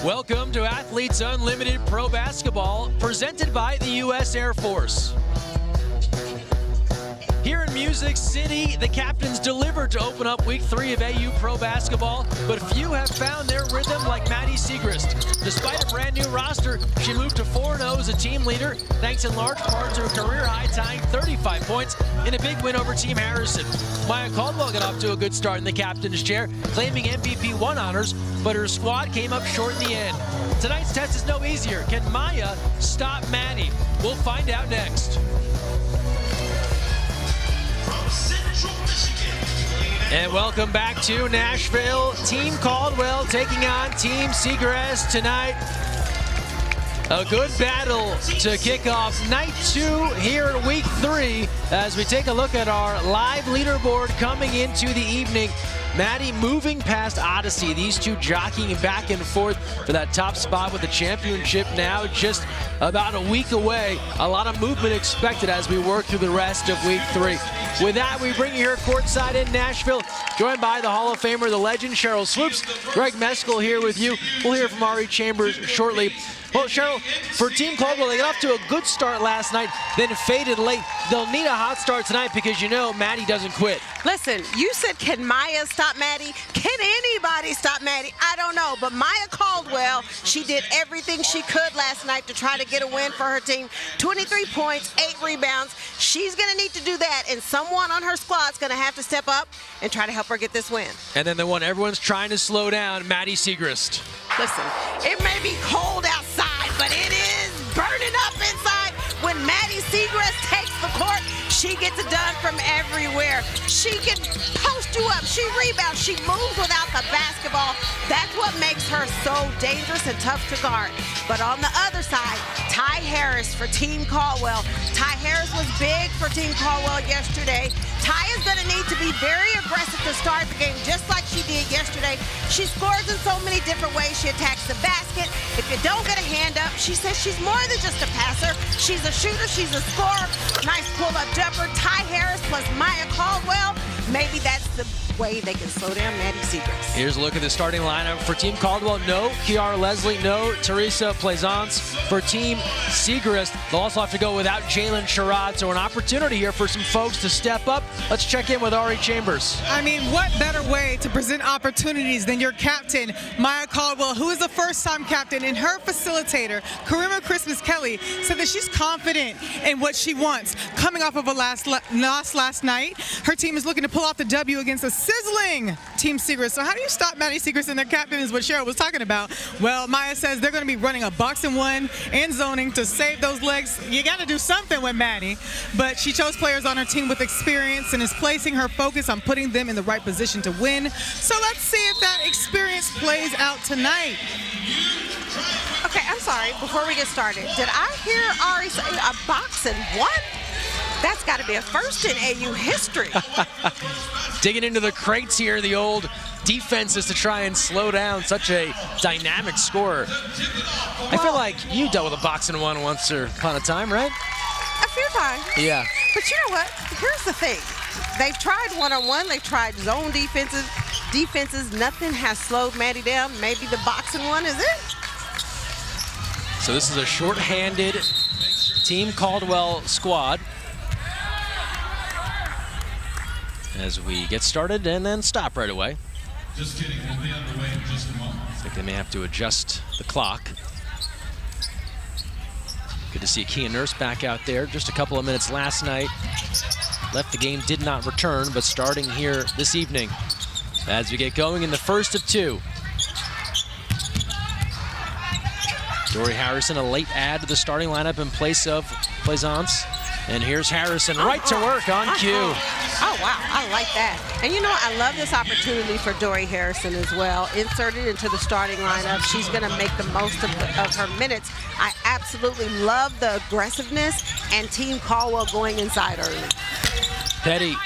Welcome to Athletes Unlimited Pro Basketball, presented by the U.S. Air Force. Here in Music City, the Captains delivered to open up Week 3 of AU Pro Basketball, but few have found their rhythm like Maddie Siegrist. Despite a brand new roster, she moved to 4-0 as a team leader, thanks in large part to a career-high tying 35 points in a big win over Team Harrison. Maya Caldwell got off to a good start in the captain's chair, claiming MVP 1 honors, but her squad came up short in the end. Tonight's test is no easier. Can Maya stop Maddie? We'll find out next. And welcome back to Nashville. Team Caldwell taking on Team Siegrist tonight. A good battle to kick off night 2 here in Week 3 as we take a look at our live leaderboard coming into the evening. Maddie moving past Odyssey, these two jockeying back and forth for that top spot with the championship now just about a week away. A lot of movement expected as we work through the rest of Week 3. With that, we bring you here courtside in Nashville, joined by the Hall of Famer, the legend, Sheryl Swoopes. Greg Meskel here with you. We'll hear from Ari Chambers shortly. Well, Sheryl, for Team Caldwell, they got off to a good start last night, then faded late. They'll need a hot start tonight because you know Maddie doesn't quit. Listen, you said, can Maya stop Maddie? Can anybody stop Maddie? I don't know, but Maya Caldwell, she did everything she could last night to try to get a win for her team. 23 points, 8 rebounds. She's going to need to do that, and someone on her squad's going to have to step up and try to help her get this win. And then the one everyone's trying to slow down, Maddie Siegrist. Listen, it may be cold outside, but it is burning up inside. When Maddie Siegrist takes the court, she gets it done from everywhere. She can post you up, she rebounds, she moves without the basketball. That's what makes her so dangerous and tough to guard. But on the other side, Ty Harris for Team Caldwell. Ty Harris was big for Team Caldwell yesterday. Ty is going to need to be very aggressive to start the game, just like she did yesterday. She scores in so many different ways. She attacks the basket. If you don't get a hand up, she says she's more than just a passer. She's a shooter. She's a scorer. Nice pull-up jumper. Ty Harris plus Maya Caldwell. Maybe that's the way they can slow down Maddie Siegrist. Here's a look at the starting lineup for Team Caldwell. No Kiara Leslie, no Teresa Plaisance. For Team Siegrist, they'll also have to go without Jalen Sherrod. So an opportunity here for some folks to step up. Let's check in with Ari Chambers. I mean, what better way to present opportunities than your captain, Maya Caldwell, who is a first-time captain, and her facilitator, Karima Christmas Kelly, said that she's confident in what she wants. Coming off of a loss last night, her team is looking to pull off the W against a sizzling Team Siegrist. So how do you stop Maddie Siegrist and their captain is what Sheryl was talking about. Well, Maya says they're going to be running a box and one and zoning to save those legs. You got to do something with Maddie. But she chose players on her team with experience and is placing her focus on putting them in the right position to win. So let's see if that experience plays out tonight. Okay, I'm sorry. Before we get started, did I hear Ari say a box and one? That's got to be a first in AU history. Digging into the crates here, the old defenses to try and slow down such a dynamic scorer. I feel like you dealt with a box and one once upon a time, right? A few times. Yeah. But you know what? Here's the thing. They've tried one-on-one. They've tried zone defenses. Nothing has slowed Maddie down. Maybe the box and one is it. So this is a short-handed Team Caldwell squad as we get started and then stop right away. Just kidding, we'll be underway in just a moment. I think they may have to adjust the clock. Good to see Kia Nurse back out there. Just a couple of minutes last night. Left the game, did not return, but starting here this evening as we get going in the first of 2. Dory Harrison, a late add to the starting lineup in place of Plaisance. And here's Harrison right to work on cue. Oh, wow, I like that. And you know what? I love this opportunity for Dory Harrison as well. Inserted into the starting lineup. She's going to make the most of her minutes. I absolutely love the aggressiveness and Team Caldwell going inside early. Petty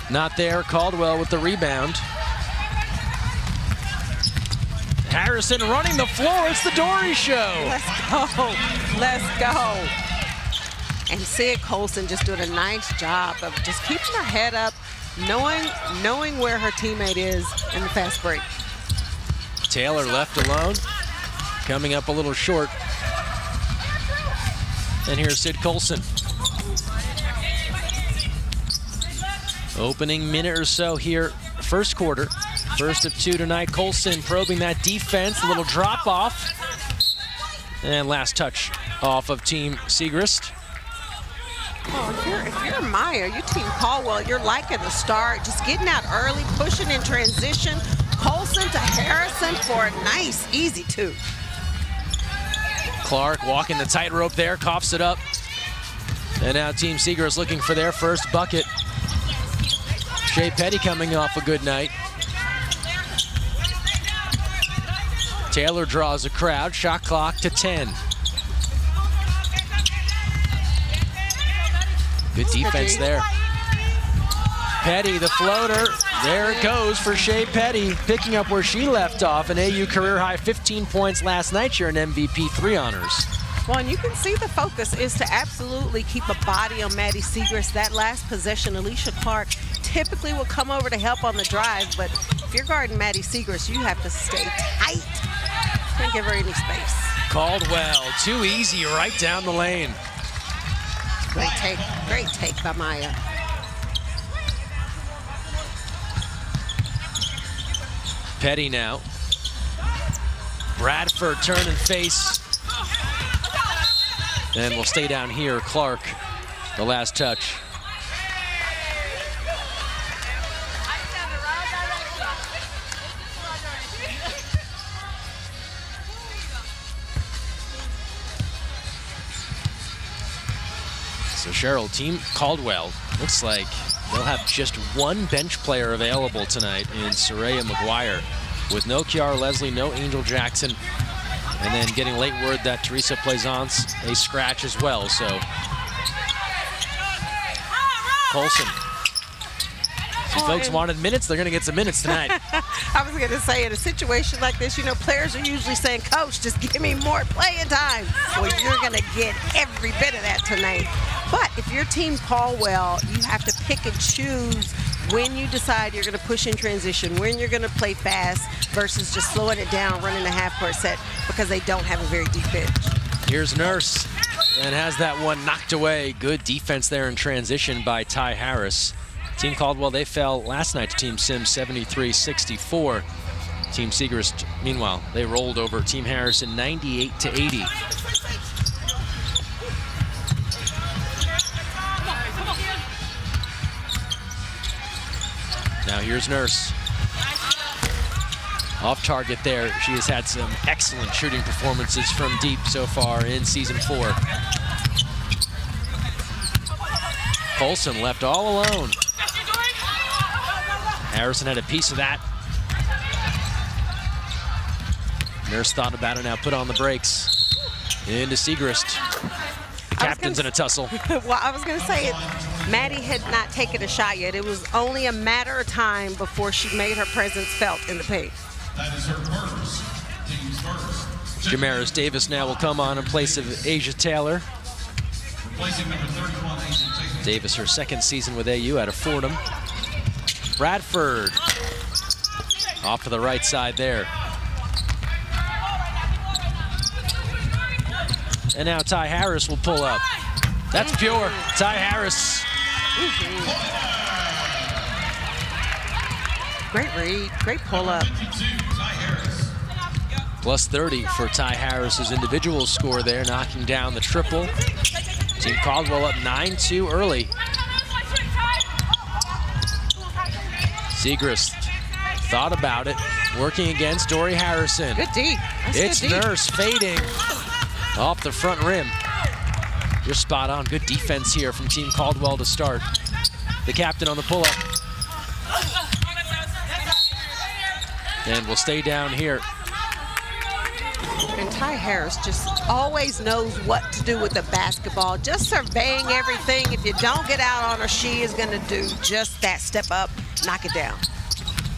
not there. Caldwell with the rebound. Harrison running the floor. It's the Dory show. Let's go. Let's go. And Sid Colson just doing a nice job of just keeping her head up, knowing where her teammate is in the fast break. Taylor left alone. coming up a little short. And here's Sid Colson. Opening minute or so here, first quarter. First of 2 tonight. Colson probing that defense, a little drop off. And last touch off of Team Siegrist. Oh, if you're Maya, your Team Caldwell, you're liking the start, just getting out early, pushing in transition. Colson to Harrison for a nice, easy 2. Clark walking the tightrope there, coughs it up. And now Team Siegrist looking for their first bucket. Shea Petty coming off a good night. Taylor draws a crowd, shot clock to 10. Good defense there. Petty, the floater. There it goes for Shea Petty, picking up where she left off. An AU career high 15 points last night. You're an MVP 3 honors. Well, and you can see the focus is to absolutely keep a body on Maddie Siegrist. That last possession, Alicia Clark typically will come over to help on the drive, but if you're guarding Maddie Siegrist, you have to stay tight. Can't give her any space. Caldwell, too easy right down the lane. Great take by Maya. Petty now. Bradford turn and face. And we'll stay down here. Clark, the last touch. So Cheryl, Team Caldwell, looks like they'll have just one bench player available tonight in Soraya McGuire, with no Kiara Leslie, no Angel Jackson, and then getting late word that Teresa Plaisance a scratch as well. So Colson. Some folks wanted minutes, they're gonna get some minutes tonight. I was gonna say, in a situation like this, you know, players are usually saying, Coach, just give me more playing time. Well, you're gonna get every bit of that tonight. But if you're Team Caldwell, you have to pick and choose when you decide you're gonna push in transition, when you're gonna play fast versus just slowing it down, running a half-court set, because they don't have a very deep bench. Here's Nurse, and has that one knocked away. Good defense there in transition by Ty Harris. Team Caldwell, they fell last night to Team Sims 73-64. Team Siegrist, meanwhile, they rolled over Team Harrison 98-80. Now here's Nurse. Off target there. She has had some excellent shooting performances from deep so far in season 4. Colson left all alone. Harrison had a piece of that. Nurse thought about it, now put on the brakes. Into Siegrist. The captain's in a tussle. Well, I was going to say, Maddie had not taken a shot yet. It was only a matter of time before she made her presence felt in the paint. That is her first, team's first. Jamaris Davis now will come on in place of Asia Taylor. Replacing number 31, Asia Taylor. Davis, her second season with AU out of Fordham. Bradford off to the right side there. And now Ty Harris will pull up. That's pure. Ty Harris. Great read, great pull up. Plus 30 for Ty Harris's individual score there, knocking down the triple. Team Caldwell up 9-2 early. Siegrist thought about it, working against Dory Harrison. Good deep. It's good deep. Nurse fading off the front rim. You're spot on. Good defense here from Team Caldwell to start. The captain on the pull-up. And we'll stay down here. And Ty Harris just always knows what to do with the basketball, just surveying everything. If you don't get out on her, she is going to do just that. Step up, knock it down.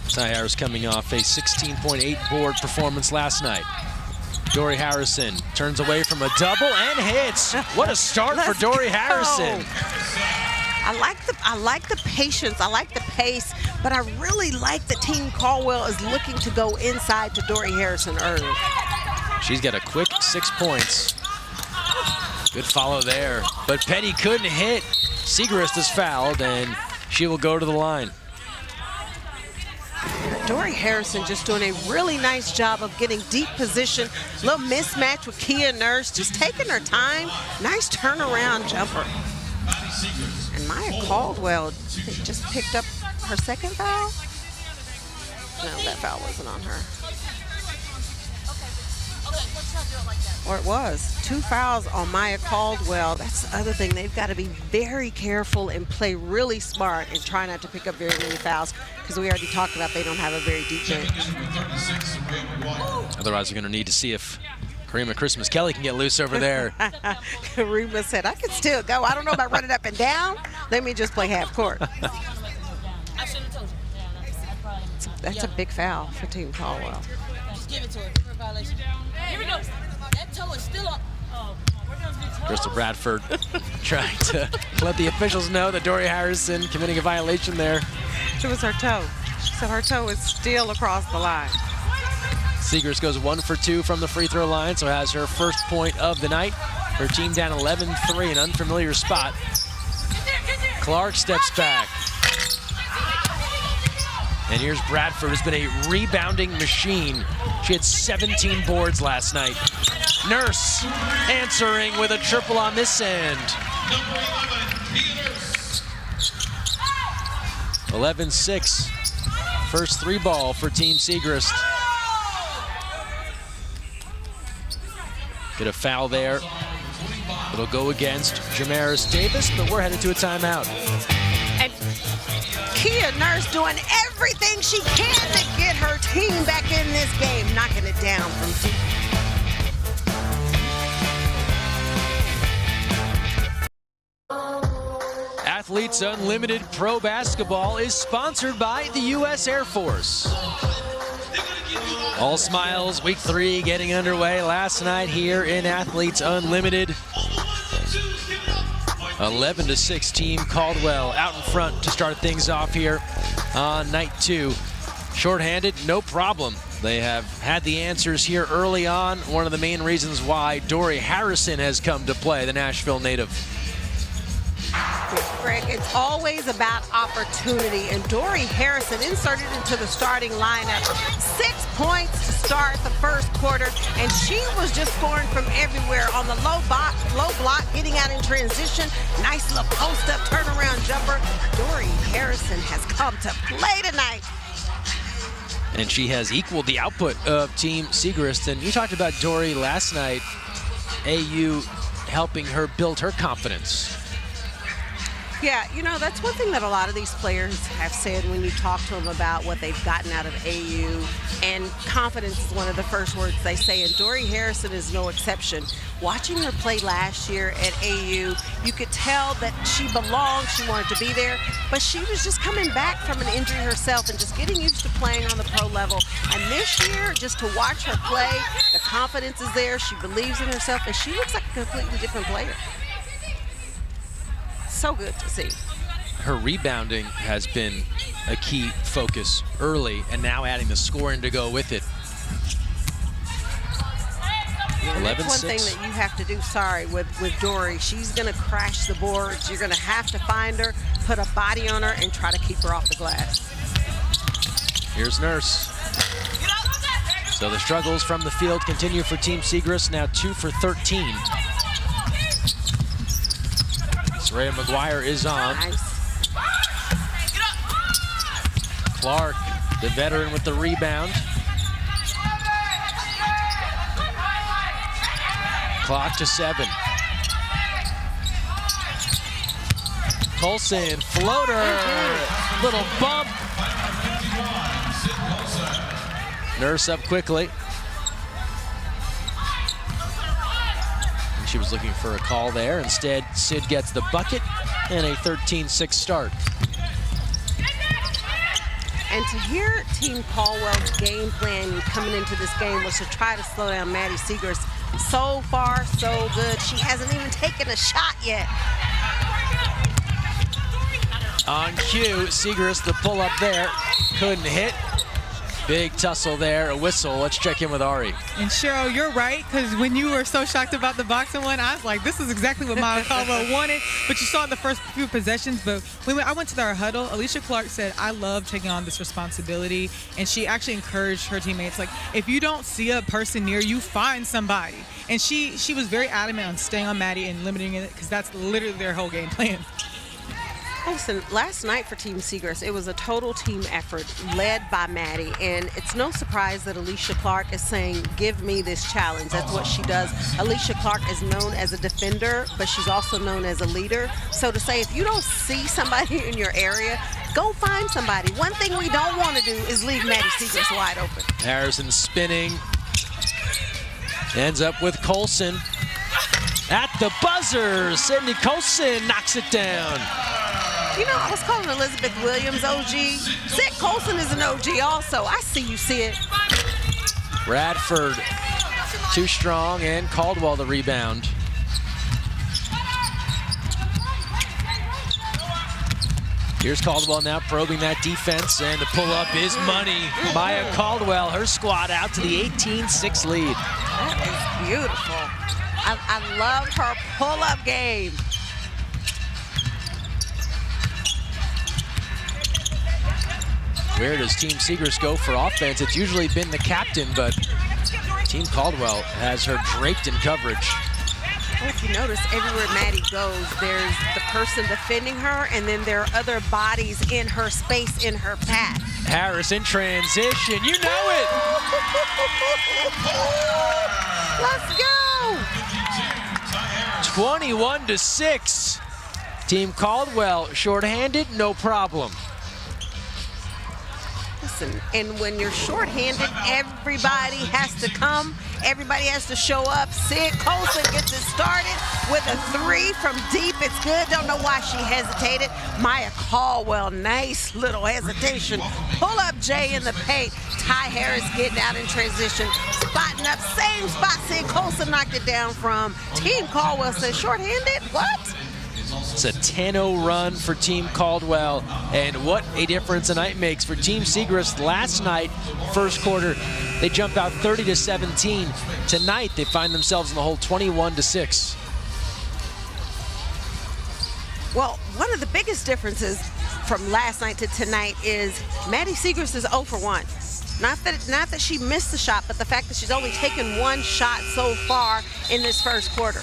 Ty Harris coming off a 16.8 board performance last night. Dory Harrison turns away from a double and hits. What a start for Dory Harrison. I like the patience, I like the pace, but I really like that Team Caldwell is looking to go inside to Dory Harrison early. She's got a quick 6 points. Good follow there, but Petty couldn't hit. Siegrist is fouled, and she will go to the line. Dory Harrison just doing a really nice job of getting deep position. Little mismatch with Kia Nurse, just taking her time. Nice turnaround jumper. And Maya Caldwell just picked up her second foul. No, that foul wasn't on her. Or it was. 2 fouls on Maya Caldwell. That's the other thing. They've got to be very careful and play really smart and try not to pick up very many fouls, because we already talked about they don't have a very deep bench. Otherwise, we're going to need to see if Karima Christmas Kelly can get loose over there. Karima said, I can still go. I don't know about running up and down. Let me just play half court. That's a big foul for Team Caldwell. Just give it to her. Here we go. That toe is still up. Crystal Bradford trying to let the officials know that Dory Harrison committing a violation there. It was her toe. So her toe is still across the line. Siegrist goes 1 for 2 from the free throw line, so has her first point of the night. Her team down 11-3, an unfamiliar spot. Clark steps back. And here's Bradford, who's been a rebounding machine. She had 17 boards last night. Nurse answering with a triple on this end. 11-6. First 3 ball for Team Siegrist. Get a foul there. It'll go against Jamaris Davis, but we're headed to a timeout. And Kia Nurse doing everything she can to get her team back in this game, knocking it down from deep. Athletes Unlimited Pro Basketball is sponsored by the U.S. Air Force. All smiles, week 3 getting underway last night here in Athletes Unlimited. 11-6 Team Caldwell out in front to start things off here on night 2. Shorthanded, no problem. They have had the answers here early on. One of the main reasons why Dory Harrison has come to play, the Nashville native. Greg, it's always about opportunity, and Dory Harrison inserted into the starting lineup. 6 points to start the first quarter, and she was just scoring from everywhere on the low block, getting out in transition. Nice little post-up turnaround jumper. Dory Harrison has come to play tonight. And she has equaled the output of Team Siegrist. And you talked about Dory last night, AU helping her build her confidence. Yeah, you know, that's one thing that a lot of these players have said when you talk to them about what they've gotten out of AU, and confidence is one of the first words they say, and Dory Harrison is no exception. Watching her play last year at AU, you could tell that she belonged, she wanted to be there, but she was just coming back from an injury herself and just getting used to playing on the pro level. And this year, just to watch her play, the confidence is there, she believes in herself, and she looks like a completely different player. So good to see. Her rebounding has been a key focus early, and now adding the scoring to go with it. Yeah, that's one thing that you have to do, with Dory. She's going to crash the boards. You're going to have to find her, put a body on her, and try to keep her off the glass. Here's Nurse. So the struggles from the field continue for Team Siegrist, now 2 for 13. Saraya McGuire is on. Nice. Clark, the veteran, with the rebound. Clock to 7. Colson, floater, little bump. Nurse up quickly. She was looking for a call there. Instead, Sid gets the bucket and a 13-6 start. And to hear Team Caldwell's game plan coming into this game was to try to slow down Maddie Siegrist. So far, so good. She hasn't even taken a shot yet. On cue, Siegrist, the pull-up there. Couldn't hit. Big tussle there, a whistle. Let's check in with Ari. And Cheryl, you're right, because when you were so shocked about the boxing one, I was like, this is exactly what Maya Caldwell wanted. But you saw the first few possessions. But I went to our huddle. Alicia Clark said, I love taking on this responsibility. And she actually encouraged her teammates, like, if you don't see a person near you, find somebody. And she was very adamant on staying on Maddie and limiting it, because that's literally their whole game plan. Listen, last night for Team Siegrist, it was a total team effort led by Maddie, and it's no surprise that Alicia Clark is saying, give me this challenge. That's what she does. Alicia Clark is known as a defender, but she's also known as a leader. So to say, if you don't see somebody in your area, go find somebody. One thing we don't want to do is leave Maddie Siegrist wide open. Harrison spinning. Ends up with Colson. At the buzzer, Sydney Colson knocks it down. You know, I was calling Elizabeth Williams OG. Sid Colson is an OG also. I see you, Sid. Bradford too strong, and Caldwell the rebound. Here's Caldwell now probing that defense, and the pull-up is money. Maya Caldwell, her squad out to the 18-6 lead. That is beautiful. I love her pull-up game. Where does Team Siegrist go for offense? It's usually been the captain, but Team Caldwell has her draped in coverage. Well, if you notice, everywhere Maddie goes, there's the person defending her, and then there are other bodies in her space, in her path. Harris in transition, you know it! Let's go! 21-6. Team Caldwell shorthanded, no problem. Listen, and when you're shorthanded, everybody has to come. Everybody has to show up. Sid Colson gets it started with a three from deep. It's good. Don't know why she hesitated. Maya Caldwell, nice little hesitation. Pull up Jay in the paint. Ty Harris getting out in transition. Spotting up, same spot Sid Colson knocked it down from. Team Caldwell says, shorthanded? What? It's a 10-0 run for Team Caldwell, and what a difference a night makes for Team Siegrist. Last night, first quarter, they jump out 30-17. Tonight, they find themselves in the hole 21-6. Well, one of the biggest differences from last night to tonight is Maddie Siegrist is 0 for 1. Not that she missed the shot, but the fact that she's only taken one shot so far in this first quarter.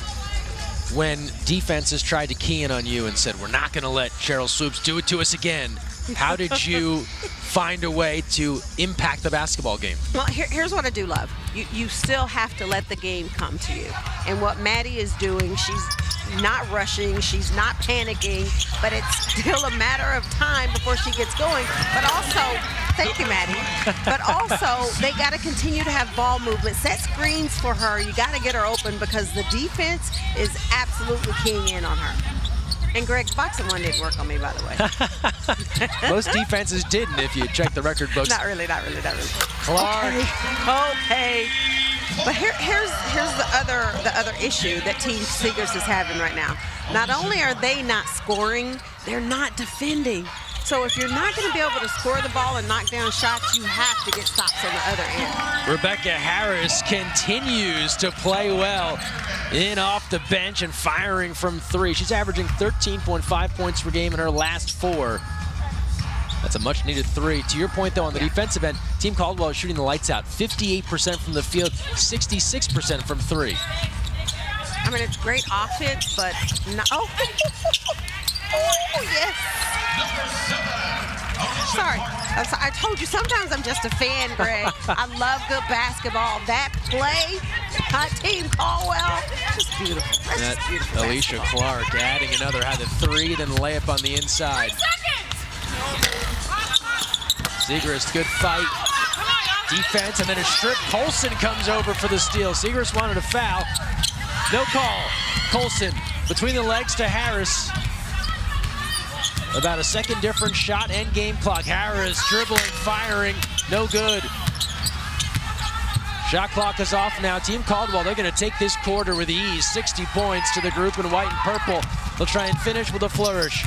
When defenses tried to key in on you and said, we're not going to let Cheryl Swoops do it to us again, how did you find a way to impact the basketball game? Well, here's what I do love. You still have to let the game come to you. And what Maddie is doing, she's not rushing, she's not panicking, but it's still a matter of time before she gets going. But also, thank you, Maddie. But also, they got to continue to have ball movement, set screens for her. You got to get her open because the defense is absolutely keying in on her. And Greg, boxing one didn't work on me, by the way. Most defenses didn't, if you check the record books. Not really. Clark. Okay. But here's the other issue that Team Siegrist is having right now. Not only are they not scoring, they're not defending. So if you're not going to be able to score the ball and knock down shots, you have to get stops on the other end. Rebecca Harris continues to play well in off the bench and firing from three. She's averaging 13.5 points per game in her last 4. That's a much-needed 3. To your point, though, on the defensive end, Team Caldwell is shooting the lights out. 58% from the field, 66% from 3. I mean, it's great offense, but no. Oh, yes. Sorry. I told you, sometimes I'm just a fan, Greg. I love good basketball. That play, Team Caldwell, just beautiful. That's just beautiful. Alicia Clark adding another, had a 3, then layup on the inside. Siegrist, good fight. Defense, and then a strip. Colson comes over for the steal. Siegrist wanted a foul. No call. Colson between the legs to Harris. About a second difference shot and game clock. Harris dribbling, firing, no good. Shot clock is off now. Team Caldwell, they're going to take this quarter with ease. 60 points to the group in white and purple. They'll try and finish with a flourish.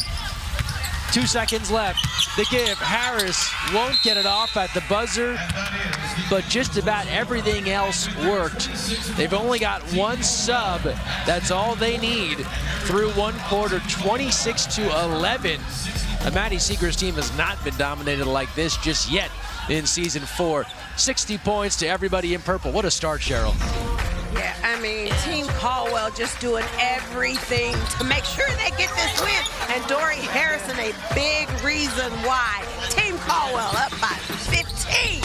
2 seconds left. The give. Harris won't get it off at the buzzer. but just about everything else worked. They've only got one sub. That's all they need through one quarter, 26-11. The Maddie Siegrist team has not been dominated like this just yet in season 4. 60 points to everybody in purple. What a start, Cheryl. Yeah, I mean, Team Caldwell just doing everything to make sure they get this win. And Dory Harrison, a big reason why. Team Caldwell up by 15.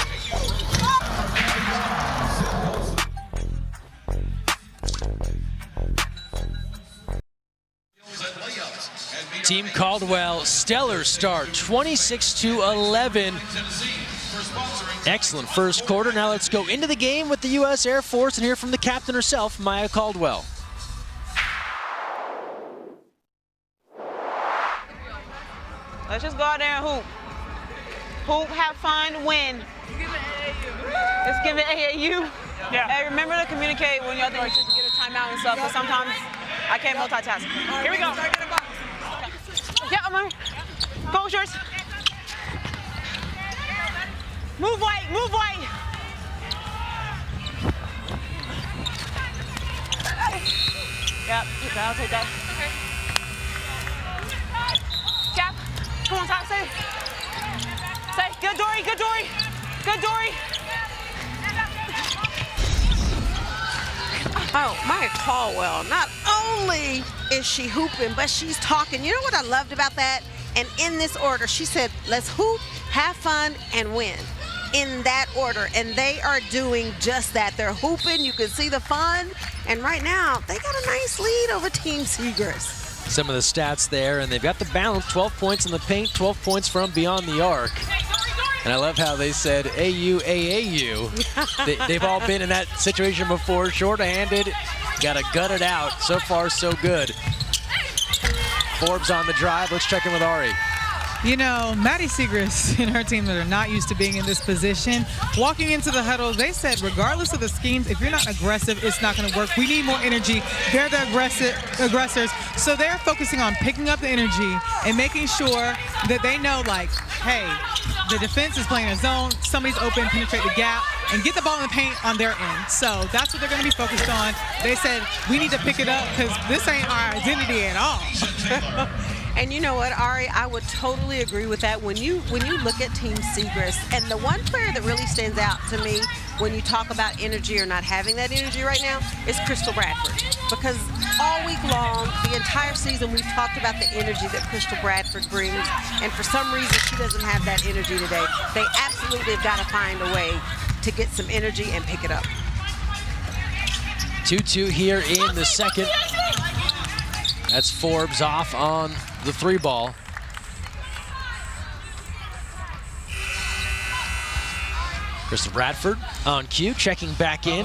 Team Caldwell, stellar start, 26-11. Excellent first quarter. Now let's go into the game with the U.S. Air Force and hear from the captain herself, Maya Caldwell. Let's just go out there and hoop. Hoop, have fun, win. Let's give it AAU. Yeah. Hey, remember to communicate when y'all think you should get a timeout and stuff, because sometimes I can't multitask. Here we go. Yeah, I'm on. Postures. Move white, move white. Yep, I'll take that. Okay. Cap, come on, top, say. Say, good Dory, good Dory. Good Dory. Oh, Maya Caldwell, not only is she hooping, but she's talking. You know what I loved about that? And in this order, she said, let's hoop, have fun, and win. In that order, and they are doing just that. They're hooping, you can see the fun, and right now, they got a nice lead over Team Siegrist. Some of the stats there, and they've got the balance, 12 points in the paint, 12 points from beyond the arc. And I love how they said AU, AAU. They've all been in that situation before, short-handed, got to gut it out. So far, so good. Forbes on the drive, let's check in with Ari. You know, Maddie Siegrist and her team that are not used to being in this position, walking into the huddle, they said regardless of the schemes, if you're not aggressive, it's not going to work. We need more energy. They're the aggressors. So they're focusing on picking up the energy and making sure that they know, like, hey, the defense is playing a zone, somebody's open, penetrate the gap, and get the ball in the paint on their end. So that's what they're going to be focused on. They said, we need to pick it up because this ain't our identity at all. And you know what, Ari, I would totally agree with that. When you look at Team Siegrist, and the one player that really stands out to me when you talk about energy or not having that energy right now is Crystal Bradford. Because all week long, the entire season, we've talked about the energy that Crystal Bradford brings, and for some reason, she doesn't have that energy today. They absolutely have got to find a way to get some energy and pick it up. 2-2 here in the second. That's Forbes off on the 3-ball. Crystal Bradford on cue, checking back in.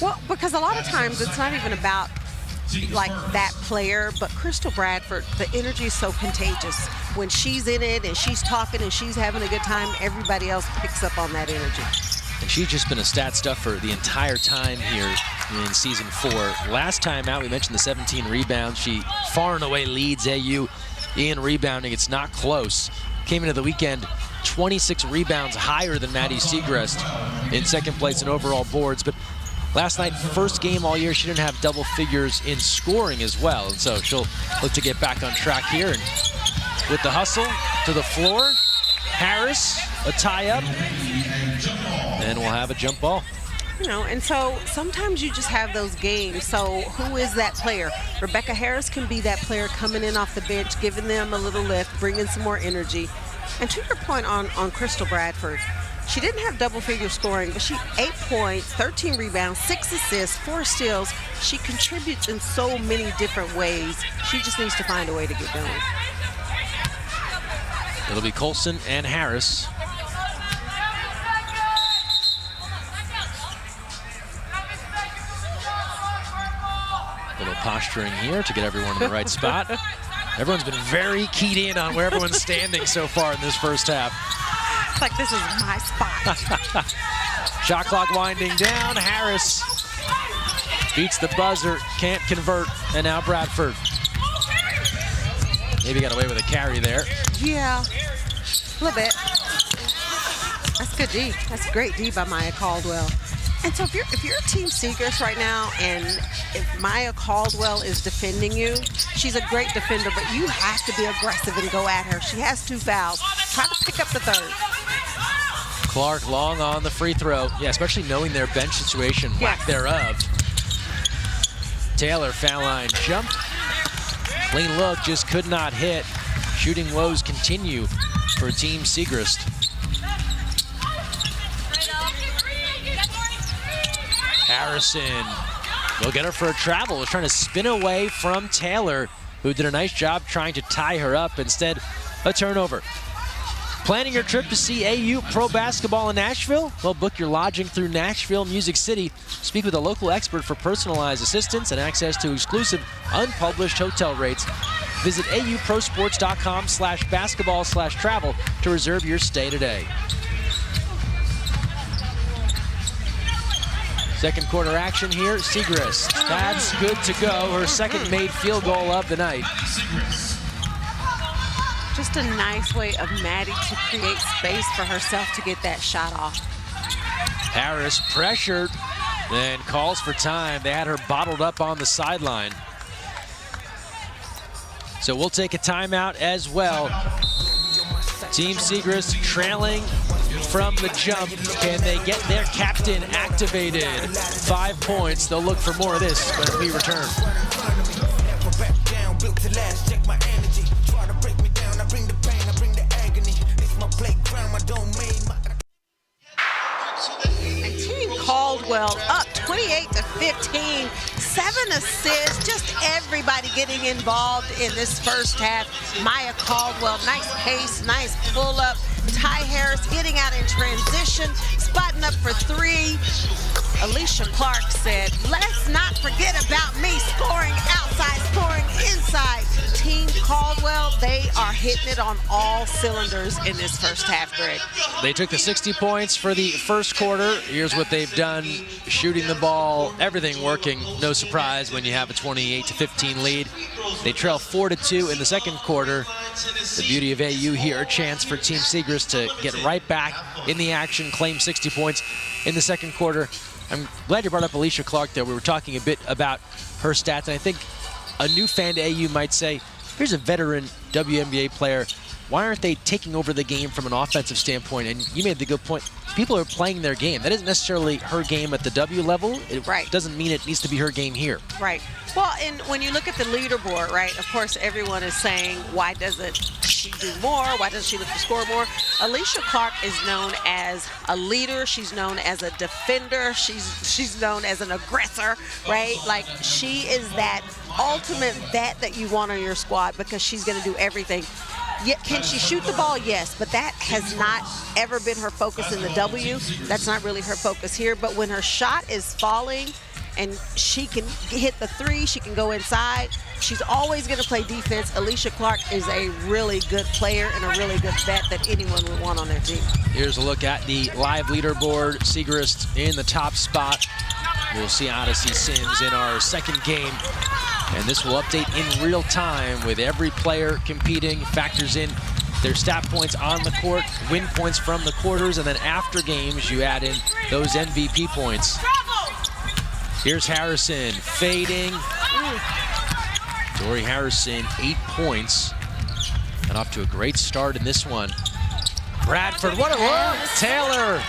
Well, because a lot of times it's not even about like that player, but Crystal Bradford, the energy is so contagious. When she's in it and she's talking and she's having a good time, everybody else picks up on that energy. And she's just been a stat stuffer the entire time here in season 4. Last time out, we mentioned the 17 rebounds. She far and away leads AU in rebounding. It's not close. Came into the weekend 26 rebounds higher than Maddie Siegrist in second place in overall boards. But last night, first game all year, she didn't have double figures in scoring as well. And so she'll look to get back on track here. And with the hustle to the floor, Harris, a tie-up, and we'll have a jump ball. You know, and so sometimes you just have those games. So who is that player? Rebecca Harris can be that player coming in off the bench, giving them a little lift, bringing some more energy. And to your point on Crystal Bradford, she didn't have double-figure scoring, but she 8 points, 13 rebounds, 6 assists, 4 steals. She contributes in so many different ways. She just needs to find a way to get going. It'll be Colson and Harris. Little posturing here to get everyone in the right spot. Everyone's been very keyed in on where everyone's standing so far in this first half. It's like this is my spot. Shot clock winding down. Harris beats the buzzer, can't convert, and now Bradford. Maybe got away with a carry there. Yeah, a little bit. That's good D. That's great D by Maya Caldwell. And so if you're Team Siegrist right now, and if Maya Caldwell is defending you, she's a great defender, but you have to be aggressive and go at her. She has 2 fouls. Try to pick up the 3rd. Clark long on the free throw. Yeah, especially knowing their bench situation, lack thereof. Taylor foul line jump. Clean look, just could not hit. Shooting woes continue for Team Siegrist. Harrison will get her for a travel. Was trying to spin away from Taylor, who did a nice job trying to tie her up. Instead, a turnover. Planning your trip to see AU Pro Basketball in Nashville? Well, book your lodging through Nashville Music City. Speak with a local expert for personalized assistance and access to exclusive, unpublished hotel rates. Visit auprosports.com/basketball/travel to reserve your stay today. Second quarter action here, Siegrist. That's good to go. Her second made field goal of the night. Just a nice way of Maddie to create space for herself to get that shot off. Harris pressured, then calls for time. They had her bottled up on the sideline. So we'll take a timeout as well. Team Siegrist trailing from the jump. Can they get their captain activated? 5 points. They'll look for more of this when we return. 28-15, 7 assists, just everybody getting involved in this first half. Maya Caldwell, nice pace, nice pull up. Ty Harris getting out in transition, spotting up for 3. Alicia Clark said, let's not forget about me, scoring outside, scoring inside. Team Caldwell, they are hitting it on all cylinders in this first half, Greg. They took the 60 points for the first quarter. Here's what they've done, shooting the ball, everything working. No surprise when you have a 28-15 lead. They trail 4-2 in the second quarter. The beauty of AU here, a chance for Team Siegrist to get right back in the action, claim 60 points in the second quarter. I'm glad you brought up Alicia Clark there. We were talking a bit about her stats, and I think a new fan to AU might say, here's a veteran WNBA player. Why aren't they taking over the game from an offensive standpoint? And you made the good point. People are playing their game. That isn't necessarily her game at the W level. It doesn't mean it needs to be her game here. Right. Well, and when you look at the leaderboard, right, of course, everyone is saying, why doesn't she do more? Why doesn't she look to score more? Alicia Clark is known as a leader. She's known as a defender. She's known as an aggressor, right? Like, she is that ultimate vet that you want on your squad because she's going to do everything. Yet, can she shoot the ball? Yes, but that has not ever been her focus in the W. That's not really her focus here. But when her shot is falling and she can hit the 3, she can go inside, she's always going to play defense. Alicia Clark is a really good player and a really good vet that anyone would want on their team. Here's a look at the live leaderboard. Siegrist in the top spot. We'll see Odyssey Sims in our second game. And this will update in real time with every player competing, factors in their stat points on the court, win points from the quarters, and then after games, you add in those MVP points. Here's Harrison fading. Dory Harrison, 8 points. And off to a great start in this one. Bradford, what a look! Taylor.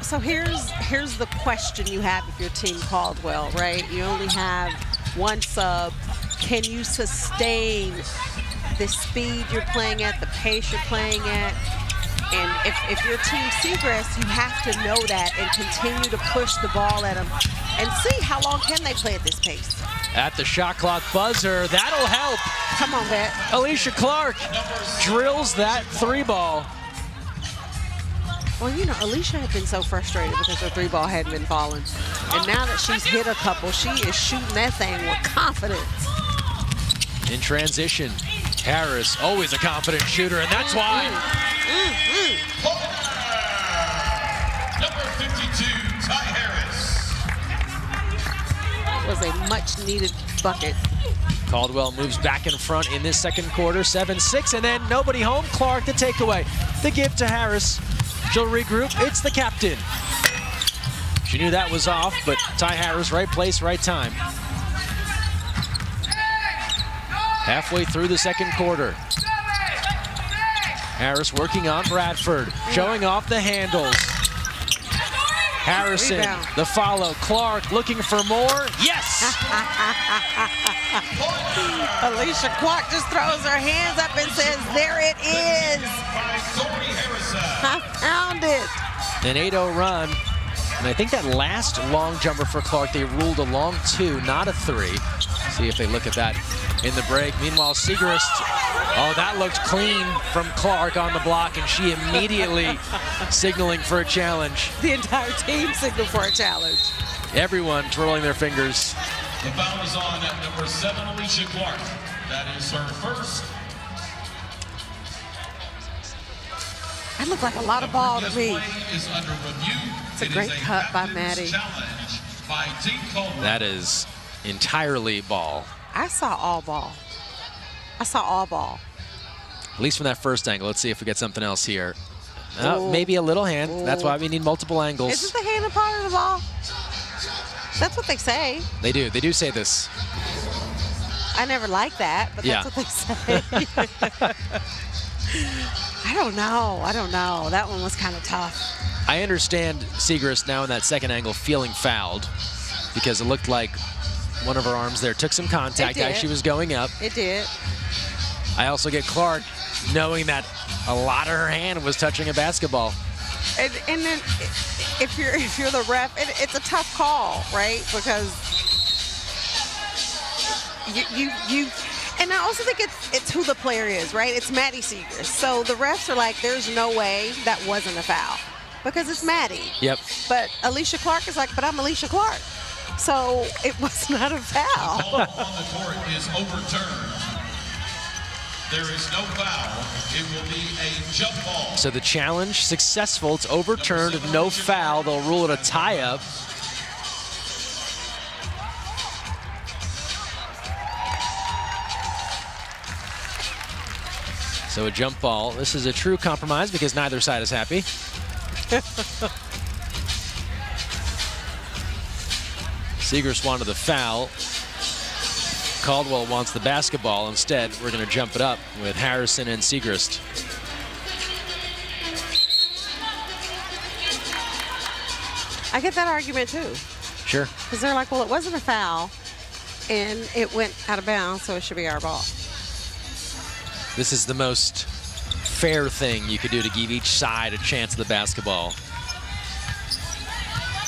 So here's the question you have if you're Team Caldwell, right? You only have 1 sub. Can you sustain the speed you're playing at, the pace you're playing at? And if you're Team Siegrist, you have to know that and continue to push the ball at them and see how long can they play at this pace. At the shot clock buzzer, that'll help. Come on, Vet. Alicia Clark drills that 3-ball. Well, you know, Alicia had been so frustrated because her 3-ball hadn't been falling. And now that she's hit a couple, she is shooting that thing with confidence. In transition, Harris, always a confident shooter, and that's why. Number 52, Ty Harris. That was a much-needed bucket. Caldwell moves back in front in this second quarter, 7-6, and then nobody home. Clark the takeaway. The give to Harris. She'll regroup. It's the captain. She knew that was off, but Ty Harris, right place, right time. Halfway through the second quarter. Harris working on Bradford, showing off the handles. Harrison, the follow. Clark looking for more. Yes! Alicia Clark just throws her hands up and says, there it is. I found it. An 8-0 run. And I think that last long jumper for Clark, they ruled a long 2, not a 3. See if they look at that in the break. Meanwhile, Siegrist, oh, that looked clean from Clark on the block, and she immediately signaling for a challenge. The entire team signaled for a challenge. Everyone twirling their fingers. The foul is on at number 7, Alicia Clark. That is her first. That looked like a lot of ball to me. Is under review. It's a great cut by Maddie. By Team Caldwell. That is entirely ball. I saw all ball. I saw all ball. At least from that first angle. Let's see if we get something else here. Maybe a little hand. Ooh. That's why we need multiple angles. Isn't the hand a part of the ball? That's what they say. They do. They do say this. I never liked that, but that's what they say. I don't know. I don't know. That one was kind of tough. I understand Siegrist now in that second angle feeling fouled because it looked like one of her arms there took some contact as she was going up. It did. I also get Clark knowing that a lot of her hand was touching a basketball. And then if you're the ref, it's a tough call, right? Because you and I also think it's who the player is, right? It's Maddie Siegrist. So the refs are like, there's no way that wasn't a foul because it's Maddie. Yep. But Alicia Clark is like, but I'm Alicia Clark. So it was not a foul. The call on the court is overturned. There is no foul. It will be a jump ball. So the challenge successful. It's overturned. No foul. They'll rule it a tie-up. So a jump ball. This is a true compromise because neither side is happy. Siegrist wanted the foul. Caldwell wants the basketball. Instead, we're going to jump it up with Harrison and Siegrist. I get that argument too. Sure. Because they're like, well, it wasn't a foul, and it went out of bounds, so it should be our ball. This is the most fair thing you could do to give each side a chance at the basketball.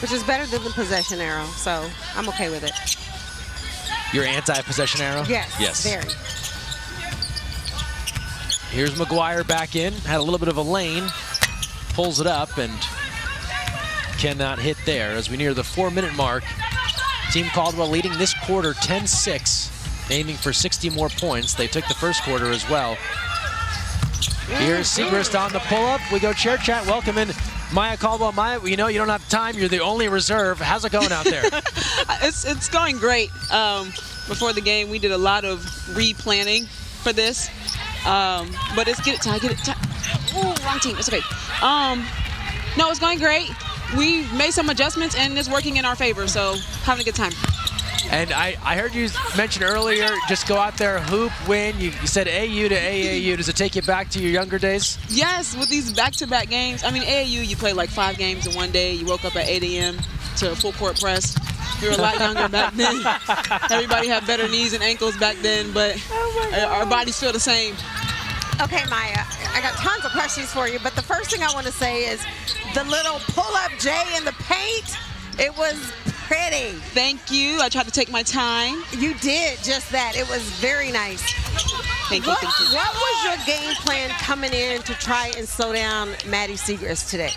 Which is better than the possession arrow, so I'm okay with it. You're anti-possession arrow? Yes, yes. Very. Here's McGuire back in, had a little bit of a lane, pulls it up and cannot hit there as we near the 4-minute mark. Team Caldwell leading this quarter 10-6, aiming for 60 more points. They took the first quarter as well. Here's Siegrist on the pull-up. We go chair chat, welcome in Maya Caldwell. Maya, you know you don't have time. You're the only reserve. How's it going out there? It's going great. Before the game, we did a lot of replanning for this. But it's get it. Ooh, wrong team. It's okay. No, it's going great. We made some adjustments, and it's working in our favor, so having a good time. And I heard you mention earlier, just go out there, hoop, win. You said AU to AAU. Does it take you back to your younger days? Yes, with these back-to-back games. I mean, AAU, you play like 5 games in one day. You woke up at 8 a.m. to a full-court press. We were a lot younger back then. Everybody had better knees and ankles back then, but our bodies feel the same. Okay, Maya, I got tons of questions for you, but the first thing I want to say is the little pull-up J in the paint, it was pretty. Thank you. I tried to take my time. You did just that. It was very nice. Thank you. What was your game plan coming in to try and slow down Maddie Siegrist today?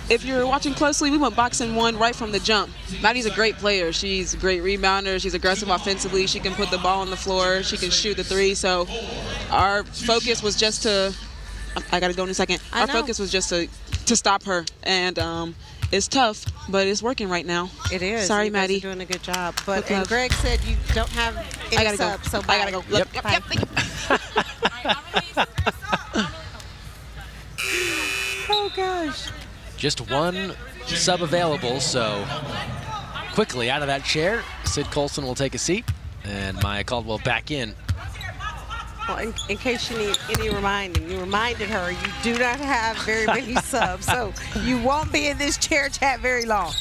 If you're watching closely, we went boxing 1 right from the jump. Maddie's a great player. She's a great rebounder. She's aggressive offensively. She can put the ball on the floor. She can shoot the 3. So our focus was just to, I got to go in a second. Our focus was just to stop her. And It's tough, but it's working right now. It is. Sorry, you guys Maddie. are doing a good job. But Good luck. Greg said you don't have any I gotta go. subs, so I gotta go. Yep. Bye. Oh, gosh. Just one sub available, so quickly out of that chair, Sid Colson will take a seat, and Maya Caldwell back in. Well, in case you need any reminding, you reminded her you do not have very many subs, so you won't be in this chair chat very long.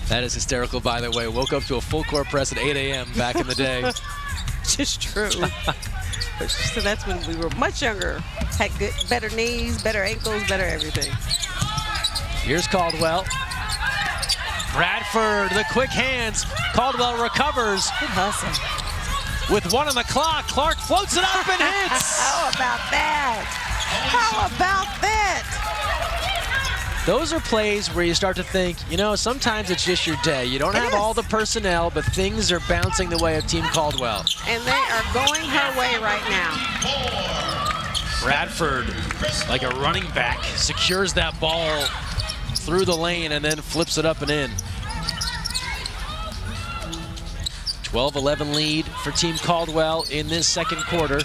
That is hysterical, by the way. Woke up to a full court press at 8 a.m. back in the day. Just true. So that's when we were much younger. Had better knees, better ankles, better everything. Here's Caldwell. Bradford, the quick hands. Caldwell recovers. Good hustle. With 1 on the clock, Clark floats it up and hits. How about that? How about that? Those are plays where you start to think, you know, sometimes it's just your day. You don't have all the personnel, but things are bouncing the way of Team Caldwell. And they are going her way right now. Bradford, like a running back, secures that ball through the lane and then flips it up and in. 12-11 lead for Team Caldwell in this second quarter.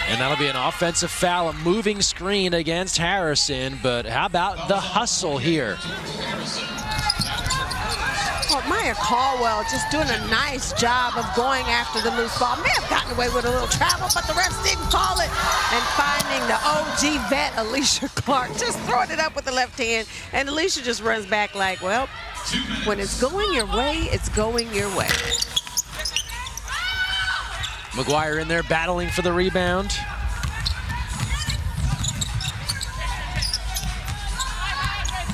And that'll be an offensive foul, a moving screen against Harrison, but how about the hustle here? Well, Maya Caldwell just doing a nice job of going after the loose ball. May have gotten away with a little travel, but the refs didn't call it. And finding the OG vet, Alicia Clark, just throwing it up with the left hand. And Alicia just runs back like, well, when it's going your way, it's going your way. McGuire in there battling for the rebound.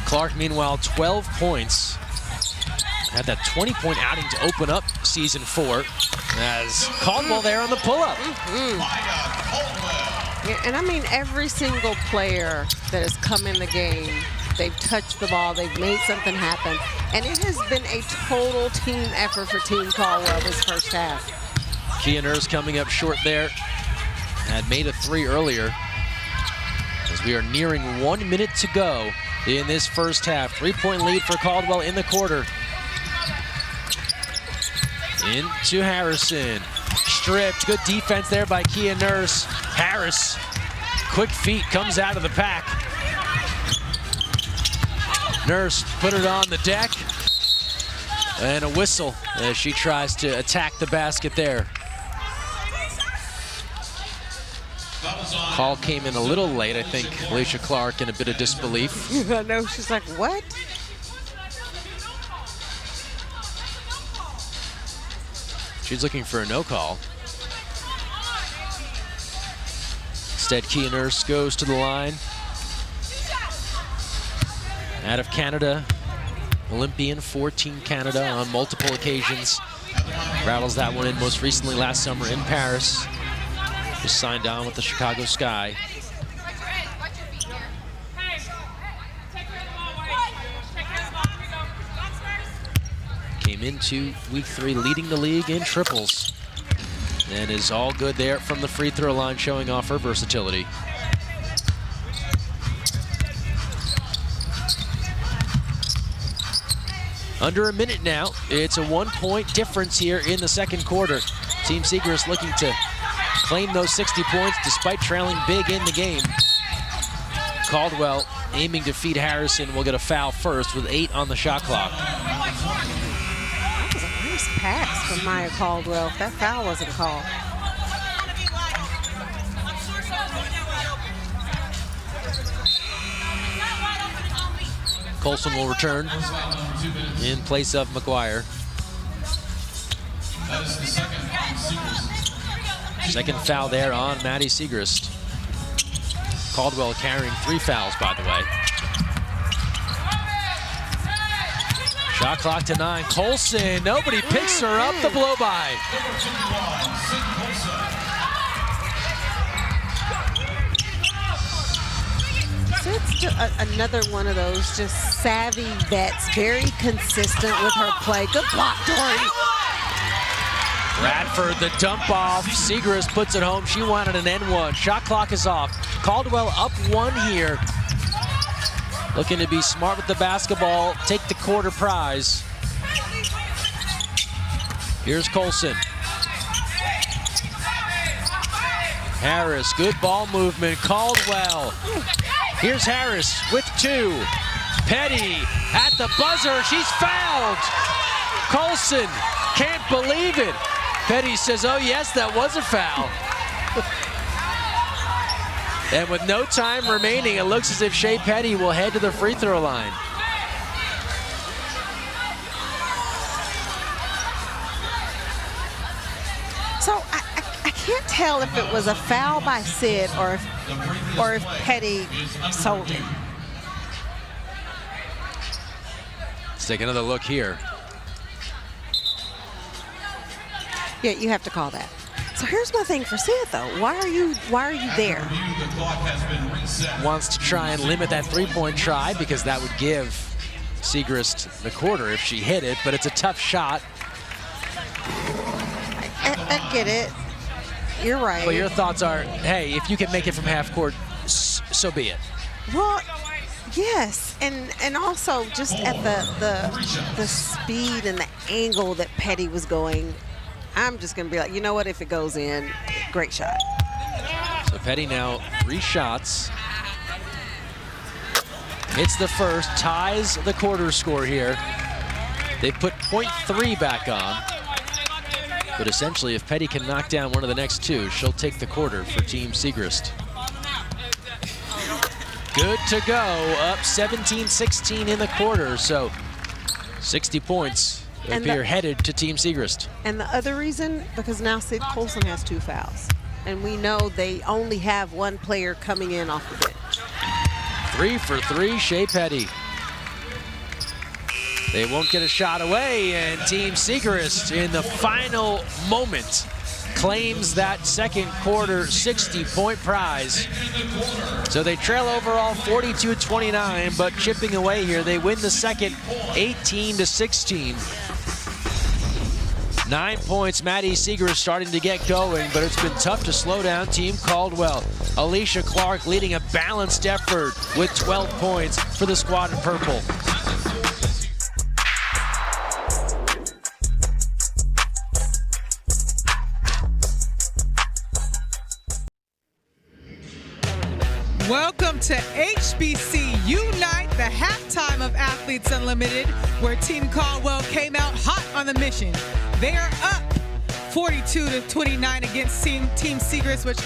Clark, meanwhile, 12 points. Had that 20-point outing to open up season 4. As Caldwell there on the pull-up. Yeah, and I mean, every single player that has come in the game, they've touched the ball, they've made something happen. And it has been a total team effort for Team Caldwell this first half. Kia Nurse coming up short there. Had made a 3 earlier. As we are nearing 1 minute to go in this first half. 3-point lead for Caldwell in the quarter. Into Harrison. Stripped. Good defense there by Kia Nurse. Harris, quick feet, comes out of the pack. Nurse put it on the deck. And a whistle as she tries to attack the basket there. Call came in a little late, I think. Alicia Clark in a bit of disbelief. I know, she's like, what? She's looking for a no call. Instead, Kia Nurse goes to the line. Out of Canada, Olympian for Team Canada on multiple occasions. Rattles that one in most recently last summer in Paris. Just signed on with the Chicago Sky. Came into week 3 leading the league in triples. And is all good there from the free throw line, showing off her versatility. Under a minute now. It's a 1-point difference here in the second quarter. Team Siegrist looking to claim those 60 points despite trailing big in the game. Caldwell aiming to feed Harrison will get a foul first with 8 on the shot clock. That was a nice pass from Maya Caldwell if that foul wasn't called. Colson will return in place of McGuire. That is the Second foul there on Maddie Siegrist. Caldwell carrying 3 fouls, by the way. Shot clock to 9. Colson, nobody picks her up. The blow by. It's another one of those just savvy vets, very consistent with her play. Good block, Dory. Bradford, the dump off. Siegrist puts it home. She wanted an N1. Shot clock is off. Caldwell up 1 here. looking to be smart with the basketball, take the quarter prize. Here's Colson. Harris, good ball movement. Caldwell. Here's Harris with 2. Petty at the buzzer. She's fouled. Colson can't believe it. Petty says, oh yes, that was a foul. And with no time remaining, it looks as if Shea Petty will head to the free throw line. So I can't tell if it was a foul by Sid or if Petty sold it. Let's take another look here. Yeah, you have to call that. So here's my thing for Sid though. Why are you there? The clock has been reset. Wants to try and limit that three-point try because that would give Siegrist the quarter if she hit it, but it's a tough shot. I get it. You're right. Well, your thoughts are, hey, if you can make it from half court, so be it. Well, yes, and also just at the speed and the angle that Petty was going, I'm just going to be like, you know what, if it goes in, great shot. So Petty now 3 shots. Hits the first, ties the quarter score here. They put .3 back on. But essentially, if Petty can knock down one of the next 2, she'll take the quarter for Team Siegrist. Good to go, up 17-16 in the quarter, so 60 points appear headed to Team Siegrist. And the other reason, because now Sid Colson has 2 fouls. And we know they only have 1 player coming in off the bench. 3 for 3, Shea Petty. They won't get a shot away, and Team Siegrist in the final moment claims that second quarter 60-point prize. So they trail overall 42-29, but chipping away here, they win the second 18-16. 9 points, Maddie Siegrist starting to get going, but it's been tough to slow down Team Caldwell. Alicia Clark leading a balanced effort with 12 points for the squad in purple. Welcome to HBC Unite, the halftime of Athletes Unlimited, where Team Caldwell came out hot on the mission. They are up 42-29 against Team Siegrist, which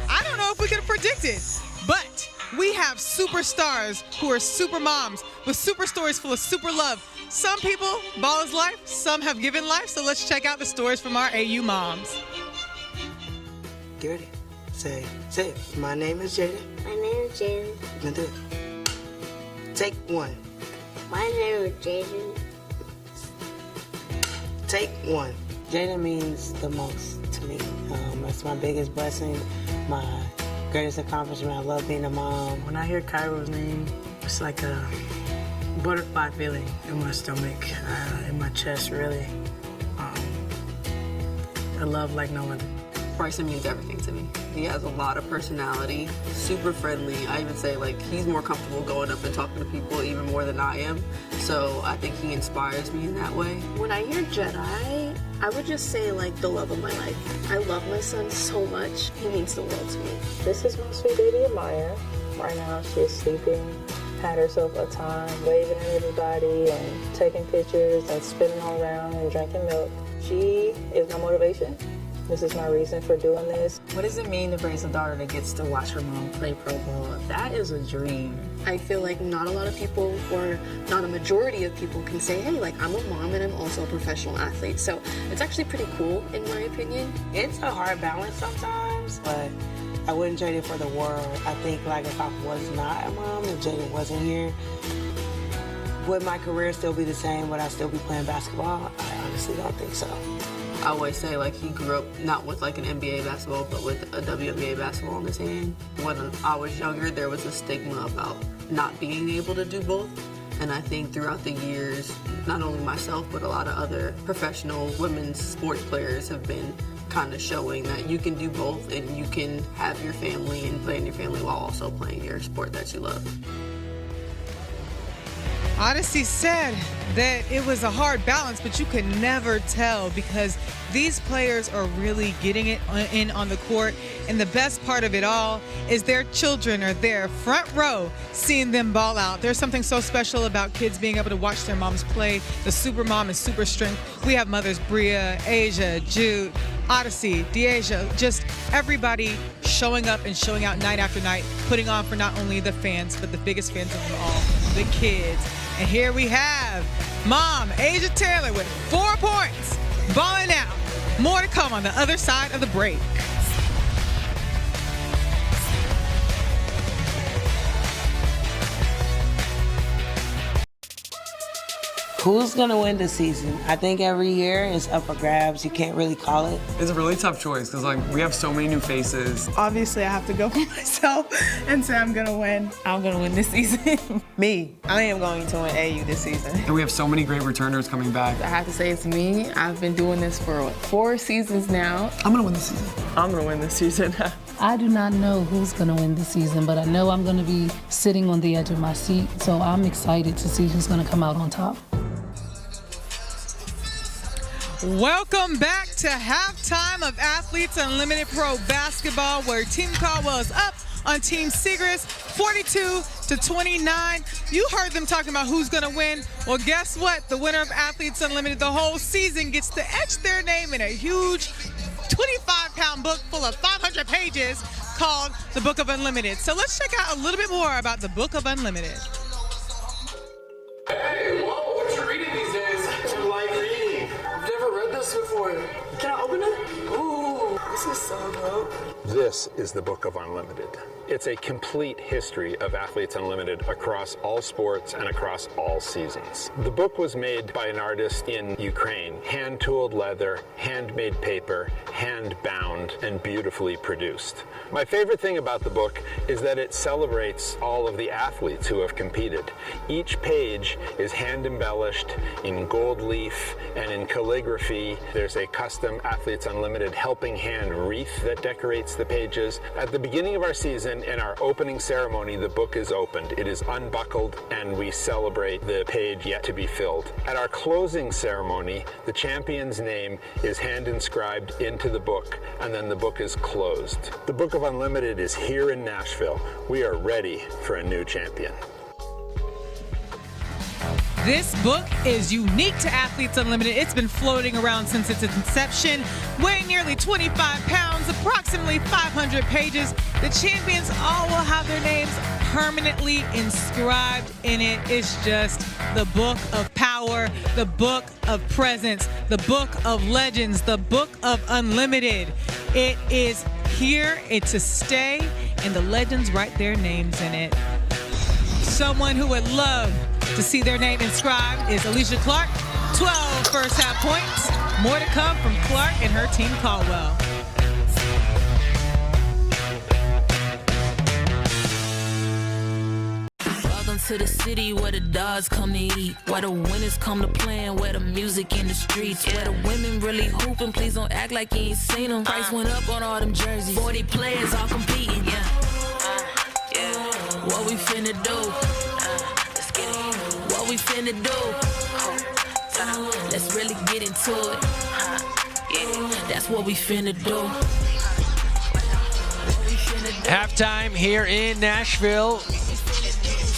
I don't know if we could have predicted, but we have superstars who are super moms with super stories full of super love. Some people, ball is life, some have given life, so let's check out the stories from our AU moms. Get ready. Say, my name is Jaden. My name is Jaden. Now do it. Take 1. My name is Jaden. Take 1. Jaden means the most to me. It's my biggest blessing, my greatest accomplishment. I love being a mom. When I hear Cairo's name, it's like a butterfly feeling in my stomach, in my chest, really. I love like no other. Bryson means everything to me. He has a lot of personality, super friendly. I even say like he's more comfortable going up and talking to people even more than I am. So I think he inspires me in that way. When I hear Jedi, I would just say like the love of my life. I love my son so much. He means the world to me. This is my sweet baby Amaya. Right now she is sleeping. Had herself a time waving at everybody and taking pictures and spinning all around and drinking milk. She is my motivation. This is my reason for doing this. What does it mean to raise a daughter that gets to watch her mom play pro ball? That is a dream. I feel like not a lot of people, or not a majority of people, can say, hey, like I'm a mom and I'm also a professional athlete. So it's actually pretty cool in my opinion. It's a hard balance sometimes, but I wouldn't trade it for the world. I think like if I was not a mom and Jaden wasn't here, would my career still be the same? Would I still be playing basketball? I honestly don't think so. I always say like he grew up not with like an NBA basketball, but with a WNBA basketball in his hand. When I was younger, there was a stigma about not being able to do both. And I think throughout the years, not only myself, but a lot of other professional women's sports players have been kind of showing that you can do both and you can have your family and play in your family while also playing your sport that you love. Odyssey said that it was a hard balance, but you could never tell because these players are really getting it in on the court. And the best part of it all is their children are there front row seeing them ball out. There's something so special about kids being able to watch their moms play. The super mom and super strength. We have mothers Bria, Asia, Jude, Odyssey, Deasia, just everybody showing up and showing out night after night, putting on for not only the fans, but the biggest fans of them all, the kids. And here we have Mom, Asia Taylor with 4 points, balling out. More to come on the other side of the break. Who's going to win this season? I think every year is up for grabs. You can't really call it. It's a really tough choice because, like, we have so many new faces. Obviously, I have to go for myself and say I'm going to win. I'm going to win this season. Me. I am going to win AU this season. And we have so many great returners coming back. I have to say it's me. I've been doing this for 4 seasons now. I'm going to win this season. I'm going to win this season. I do not know who's going to win this season, but I know I'm going to be sitting on the edge of my seat, so I'm excited to see who's going to come out on top. Welcome back to halftime of Athletes Unlimited Pro Basketball, where Team Caldwell is up on Team Seagrass, 42-29. You heard them talking about who's going to win. Well, guess what? The winner of Athletes Unlimited the whole season gets to etch their name in a huge 25-pound book full of 500 pages called the Book of Unlimited. So let's check out a little bit more about the Book of Unlimited. Hey, what you reading these days? I like reading. I've never read this before. Can I open it? Ooh, this is so dope. This is the Book of Unlimited. It's a complete history of Athletes Unlimited across all sports and across all seasons. The book was made by an artist in Ukraine, hand-tooled leather, handmade paper, hand-bound, and beautifully produced. My favorite thing about the book is that it celebrates all of the athletes who have competed. Each page is hand-embellished in gold leaf and in calligraphy. There's a custom Athletes Unlimited helping hand wreath that decorates the pages. At the beginning of our season, in our opening ceremony, the book is opened. It is unbuckled, and we celebrate the page yet to be filled. At our closing ceremony, the champion's name is hand-inscribed into the book, and then the book is closed. The Book of Unlimited is here in Nashville. We are ready for a new champion. This book is unique to Athletes Unlimited. It's been floating around since its inception, weighing nearly 25 pounds, approximately 500 pages. The champions all will have their names permanently inscribed in it. It's just the book of power, the book of presence, the book of legends, the book of unlimited. It is here, it's to stay, and the legends write their names in it. Someone who would love to see their name inscribed is Alicia Clark, 12 first half points. More to come from Clark and her team Caldwell. Welcome to the city where the dogs come to eat, where the winners come to play, and where the music in the streets, where the women really hooping. Please don't act like you ain't seen them. Price went up on all them jerseys. 40 players all competing. What we finna do? What we finna do? Let's really get into it. That's what we finna do. Halftime here in Nashville.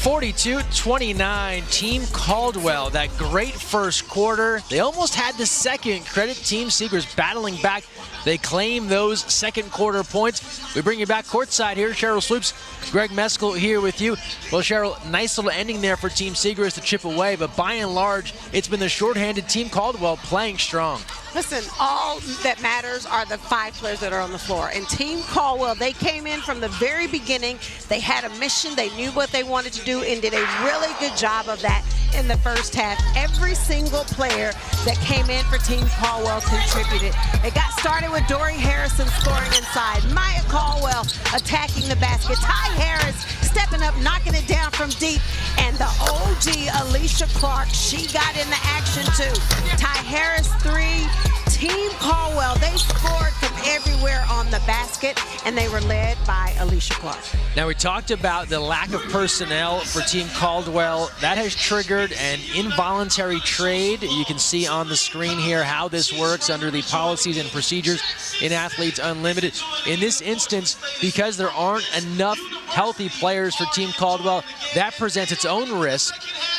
42-29, Team Caldwell. That great first quarter. They almost had the second. Credit Team Seagrass battling back. They claim those second quarter points. We bring you back courtside here. Cheryl Sloops, Greg Meskel here with you. Well, Cheryl, nice little ending there for Team Seagrass to chip away, but by and large, it's been the shorthanded Team Caldwell playing strong. Listen, all that matters are the 5 players that are on the floor. And Team Caldwell, they came in from the very beginning. They had a mission. They knew what they wanted to do and did a really good job of that in the first half. Every single player that came in for Team Caldwell contributed. It got started with Dory Harrison scoring inside. Maya Caldwell attacking the basket. Ty Harris stepping up, knocking it down from deep. And the OG, Alicia Clark, she got in the action too. Ty Harris 3. Team Caldwell, they scored from everywhere on the basket, and they were led by Alicia Clark. Now, we talked about the lack of personnel for Team Caldwell. That has triggered an involuntary trade. You can see on the screen here how this works under the policies and procedures in Athletes Unlimited. In this instance, because there aren't enough healthy players for Team Caldwell, that presents its own risk.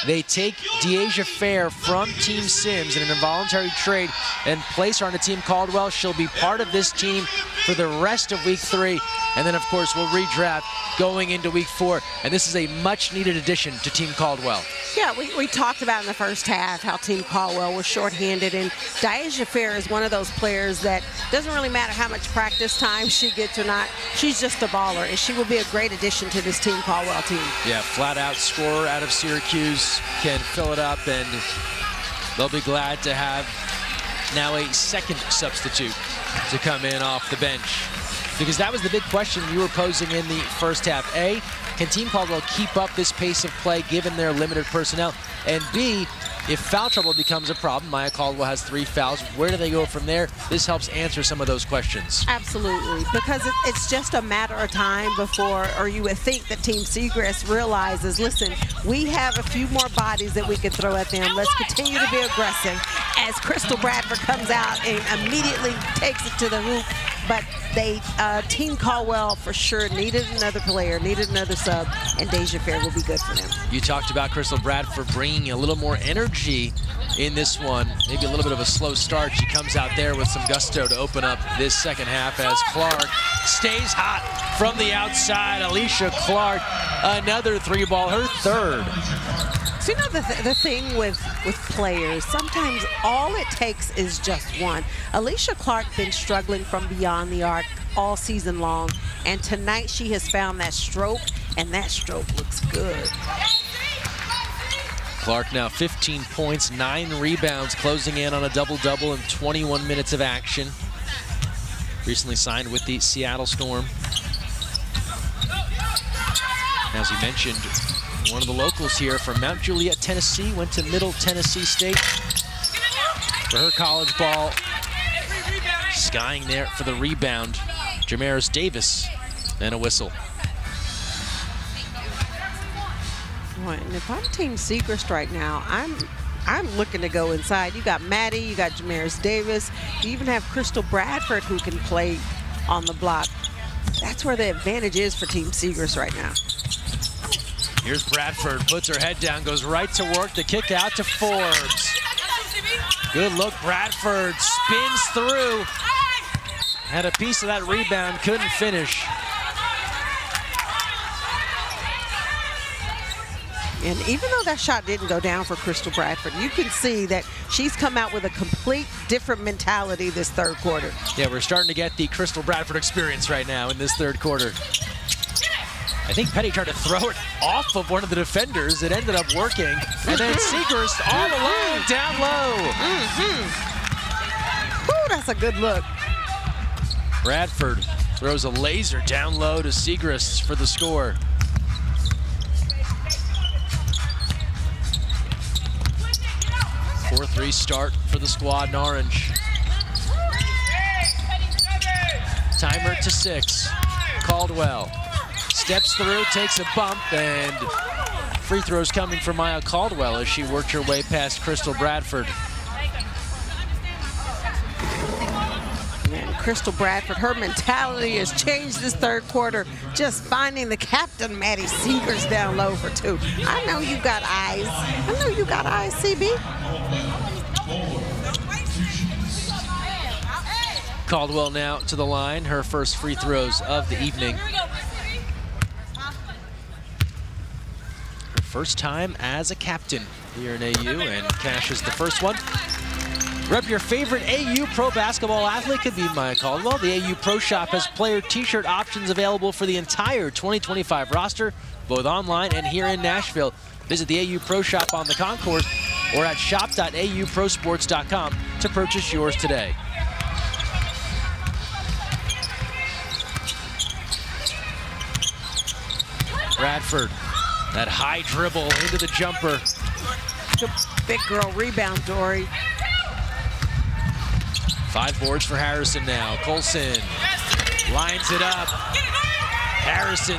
They take Deasia Fair from Team Sims in an involuntary trade and place her on the Team Caldwell. She'll be part of this team for the rest of week 3. And then, of course, we'll redraft going into week 4. And this is a much-needed addition to Team Caldwell. Yeah, we talked about in the first half how Team Caldwell was shorthanded. And Deasia Fair is one of those players that doesn't really matter how much practice time she gets or not. She's just a baller, and she will be a great addition to this Team Caldwell team. Yeah, flat-out scorer out of Syracuse, can fill it up, and they'll be glad to have now a second substitute to come in off the bench. Because that was the big question you were posing in the first half. A, can Team Caldwell keep up this pace of play given their limited personnel? And B, if foul trouble becomes a problem, Maya Caldwell has 3 fouls, where do they go from there? This helps answer some of those questions. Absolutely, because it's just a matter of time before, or you would think that Team Seagrass realizes, listen, we have a few more bodies that we can throw at them. Let's continue to be aggressive. As Crystal Bradford comes out and immediately takes it to the hoop, but Team Caldwell for sure needed another player, needed another sub, and Deasia Fair will be good for them. You talked about Crystal Bradford bringing a little more energy in this one, maybe a little bit of a slow start. She comes out there with some gusto to open up this second half as Clark stays hot from the outside. Alicia Clark, another 3-ball, her 3rd. So you know the thing with players, sometimes all it takes is just one. Alicia Clark been struggling from beyond the arc all season long, and tonight she has found that stroke, and that stroke looks good. Clark now 15 points, 9 rebounds, closing in on a double-double in 21 minutes of action. Recently signed with the Seattle Storm. As you mentioned, one of the locals here from Mount Juliet, Tennessee, went to Middle Tennessee State for her college ball. Skying there for the rebound, Jamaris Davis, and a whistle. Boy, and if I'm Team Seagrass right now, I'm looking to go inside. You got Maddie, you got Jamaris Davis, you even have Crystal Bradford who can play on the block. That's where the advantage is for Team Seagrass right now. Here's Bradford, puts her head down, goes right to work, the kick out to Forbes. Good look, Bradford spins through. Had a piece of that rebound, couldn't finish. And even though that shot didn't go down for Crystal Bradford, you can see that she's come out with a complete different mentality this 3rd quarter. Yeah, we're starting to get the Crystal Bradford experience right now in this 3rd quarter. I think Petty tried to throw it off of one of the defenders. It ended up working. And then Seagrass all alone, down low. Ooh, that's a good look. Bradford throws a laser down low to Seagrass for the score. A 4-3 start for the squad in orange. Timer to 6. Caldwell steps through, takes a bump, and free throws coming from Maya Caldwell as she worked her way past Crystal Bradford. And Crystal Bradford, her mentality has changed this 3rd quarter, just finding the captain, Maddie Seagrass, down low for 2. I know you got eyes. I know you got eyes, CB. Caldwell now to the line, her first free throws of the evening. Her first time as a captain here in AU, and cashes the first one. Rep your favorite AU pro basketball athlete. Could be Maya Caldwell. The AU Pro Shop has player t-shirt options available for the entire 2025 roster, both online and here in Nashville. Visit the AU Pro Shop on the concourse or at shop.auprosports.com to purchase yours today. Bradford, that high dribble into the jumper. Big girl rebound, Dory. 5 boards for Harrison now. Colson lines it up. Harrison,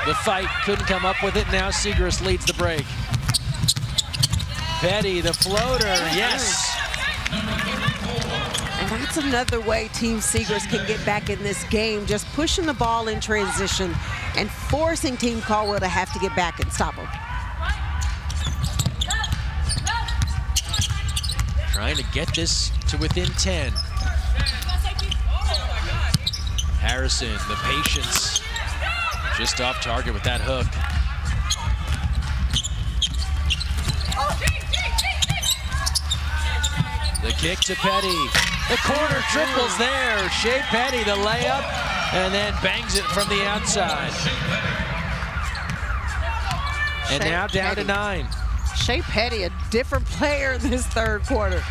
the fight, couldn't come up with it. Now Siegrist leads the break. Petty, the floater, yes. And that's another way Team Siegrist can get back in this game, just pushing the ball in transition and forcing Team Caldwell to have to get back and stop them. Trying to get this to within 10. Harrison, the patience, just off target with that hook. The kick to Petty. The corner triples there. Shea Petty, the layup, and then bangs it from the outside. And now down to 9. Shea Petty, a different player in this third quarter.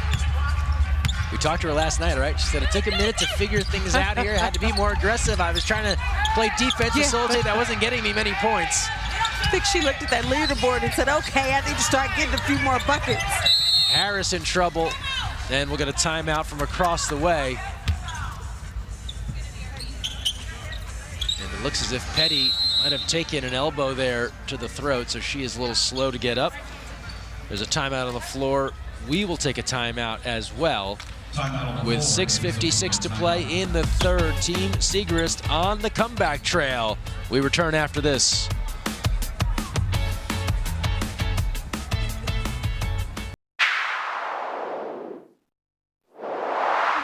We talked to her last night, right? She said it took a minute to figure things out here. I had to be more aggressive. I was trying to play defense, facilitate. That wasn't getting me many points. I think she looked at that leaderboard and said, okay, I need to start getting a few more buckets. Harris in trouble, and we'll get a timeout from across the way. And it looks as if Petty might have taken an elbow there to the throat, so she is a little slow to get up. There's a timeout on the floor. We will take a timeout as well. With 6:56 to play in the third. Team Siegrist on the comeback trail. We return after this.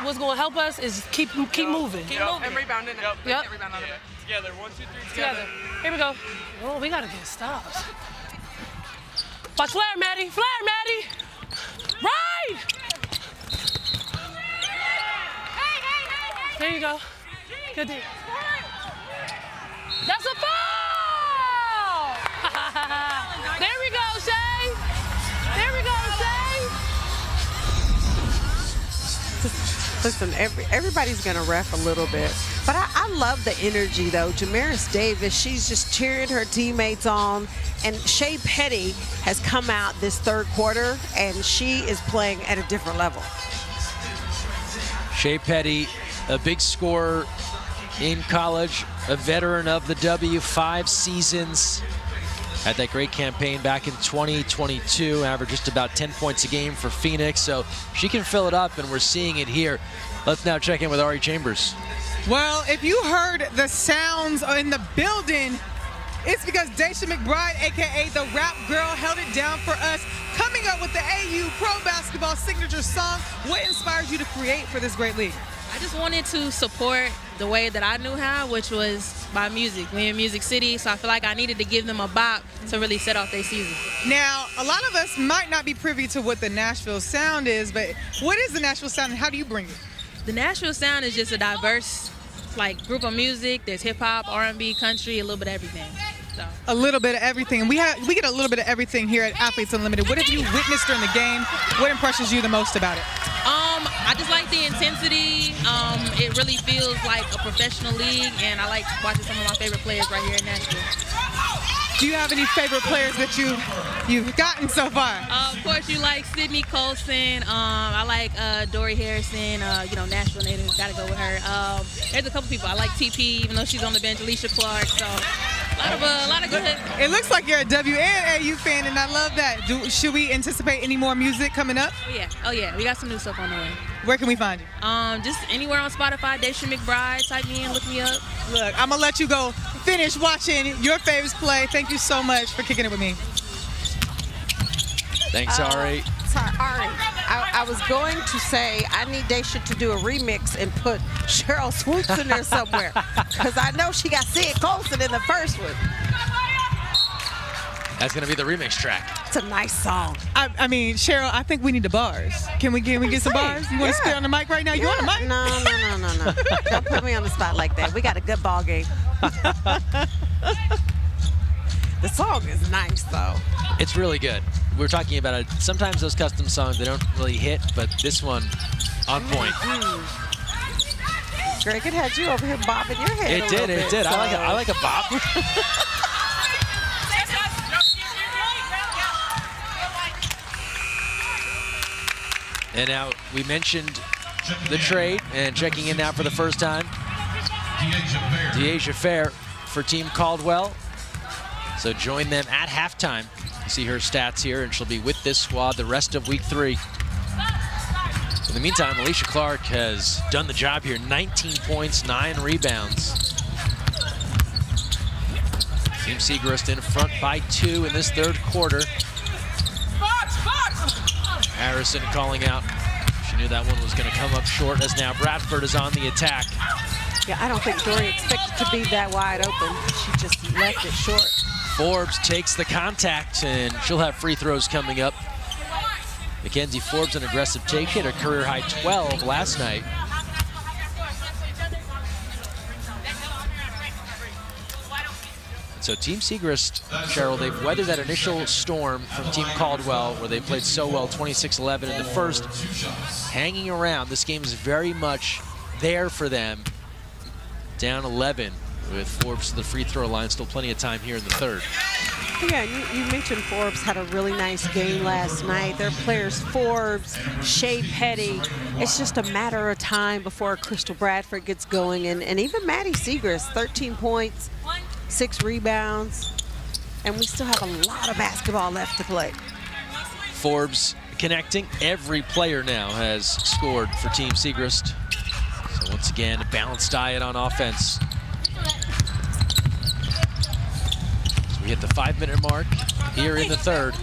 What's going to help us is keep moving. Keep moving. And rebounding. Yep. Rebound out of it. Together, 1, 2, 3, Together. Here we go. Oh, we got to get stops. Watch flare, Maddie. Flare, Maddie. Right! There you go. Good deal. That's a foul! There we go, Shay. There we go, Shay. Listen, everybody's going to ref a little bit. But I love the energy, though. Jamaris Davis, she's just cheering her teammates on. And Shea Petty has come out this third quarter, and she is playing at a different level. Shea Petty, a big scorer in college, a veteran of the W, 5 seasons. Had that great campaign back in 2022, averaged just about 10 points a game for Phoenix, so she can fill it up, and we're seeing it here. Let's now check in with Ari Chambers. Well, if you heard the sounds in the building, it's because Daisha McBride, a.k.a. the Rap Girl, held it down for us, coming up with the AU Pro Basketball signature song. What inspired you to create for this great league? I just wanted to support the way that I knew how, which was by music. We in Music City, so I feel like I needed to give them a bop to really set off their season. Now, a lot of us might not be privy to what the Nashville sound is, but what is the Nashville sound and how do you bring it? The Nashville sound is just a diverse group of music. There's hip hop, R&B, country, a little bit of everything. So. A little bit of everything. We get a little bit of everything here at Athletes Unlimited. What have you witnessed during the game? What impresses you the most about it? I just like the intensity. It really feels like a professional league, and I like watching some of my favorite players right here in Nashville. Do you have any favorite players that you've gotten so far? Of course, you like Sydney Colson. I like Dory Harrison. Nashville native. Got to go with her. There's a couple people. I like TP, even though she's on the bench. Alicia Clark. So a lot of good. It looks like you're a W and AU fan, and I love that. Should we anticipate any more music coming up? Oh yeah. We got some new stuff on the way. Where can we find you? Just anywhere on Spotify. Daisha McBride. Type me in. Look me up. Look, I'm gonna let you go finish watching your favorites play. Thank you so much for kicking it with me. Thanks, Ari. Sorry, Ari. I was going to say I need Daisha to do a remix and put Cheryl Swoops in there somewhere, because I know she got Sid Colson in the first one. That's going to be the remix track. It's a nice song. I mean, Cheryl, I think we need the bars. Can we get some bars? You want to spit on the mic right now? You on the mic? No. Don't put me on the spot like that. We got a good ball game. The song is nice, though. It's really good. We're talking about it. Sometimes those custom songs, they don't really hit, but this one, on point. Greg, it had you over here bobbing your head. It did. So. I like a bop. And now we mentioned the trade, and checking in now for the first time, Deasia Fair for Team Caldwell. So join them at halftime. You see her stats here, and she'll be with this squad the rest of week 3. In the meantime, Alicia Clark has done the job here. 19 points, 9 rebounds. Team Segrest in front by 2 in this third quarter. Harrison calling out. She knew that one was going to come up short, as now Bradford is on the attack. Yeah, I don't think Dory expected to be that wide open. She just left it short. Forbes takes the contact, and she'll have free throws coming up. Mackenzie Forbes, an aggressive take, hit a career high 12 last night. So Team Segrest, Cheryl, they've weathered that initial storm from Team Caldwell, where they played so well, 26-11 in the first, hanging around. This game is very much there for them. Down 11 with Forbes to the free throw line. Still plenty of time here in the third. Yeah, you mentioned Forbes had a really nice game last night. Their players, Forbes, Shea Petty. It's just a matter of time before Crystal Bradford gets going. And even Maddie Segrest, 13 points, 6 rebounds. And we still have a lot of basketball left to play. Forbes connecting. Every player now has scored for Team Segrest. So once again, a balanced diet on offense. We hit the 5-minute mark here in the third.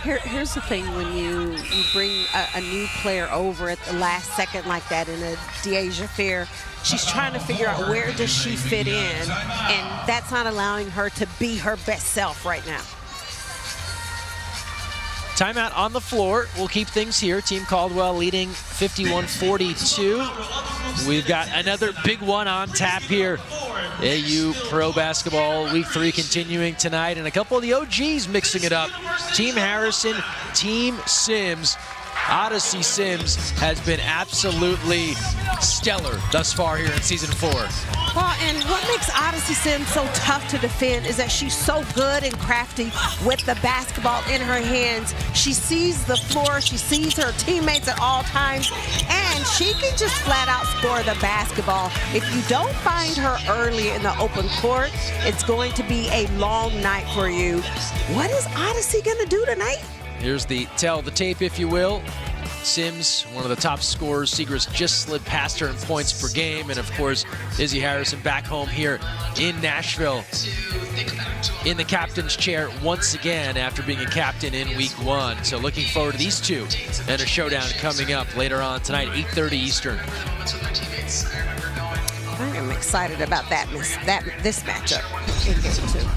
Here's the thing, when you bring a new player over at the last second like that in a Deasia Fair, she's trying to figure out where does she fit in, and that's not allowing her to be her best self right now. Timeout on the floor. We'll keep things here. Team Caldwell leading 51-42. We've got another big one on tap here. AU Pro Basketball Week 3 continuing tonight, and a couple of the OGs mixing it up. Team Harrison, Team Sims. Odyssey Sims has been absolutely stellar thus far here in Season 4. Well, and what makes Odyssey Sims so tough to defend is that she's so good and crafty with the basketball in her hands. She sees the floor, she sees her teammates at all times, and she can just flat out score the basketball. If you don't find her early in the open court, it's going to be a long night for you. What is Odyssey going to do tonight? Here's the tell the tape, if you will. Sims, one of the top scorers. Segrest just slid past her in points per game. And of course, Izzy Harrison back home here in Nashville in the captain's chair once again after being a captain in week 1. So looking forward to these two and a showdown coming up later on tonight, 8:30 Eastern. I am excited about this matchup in game 2.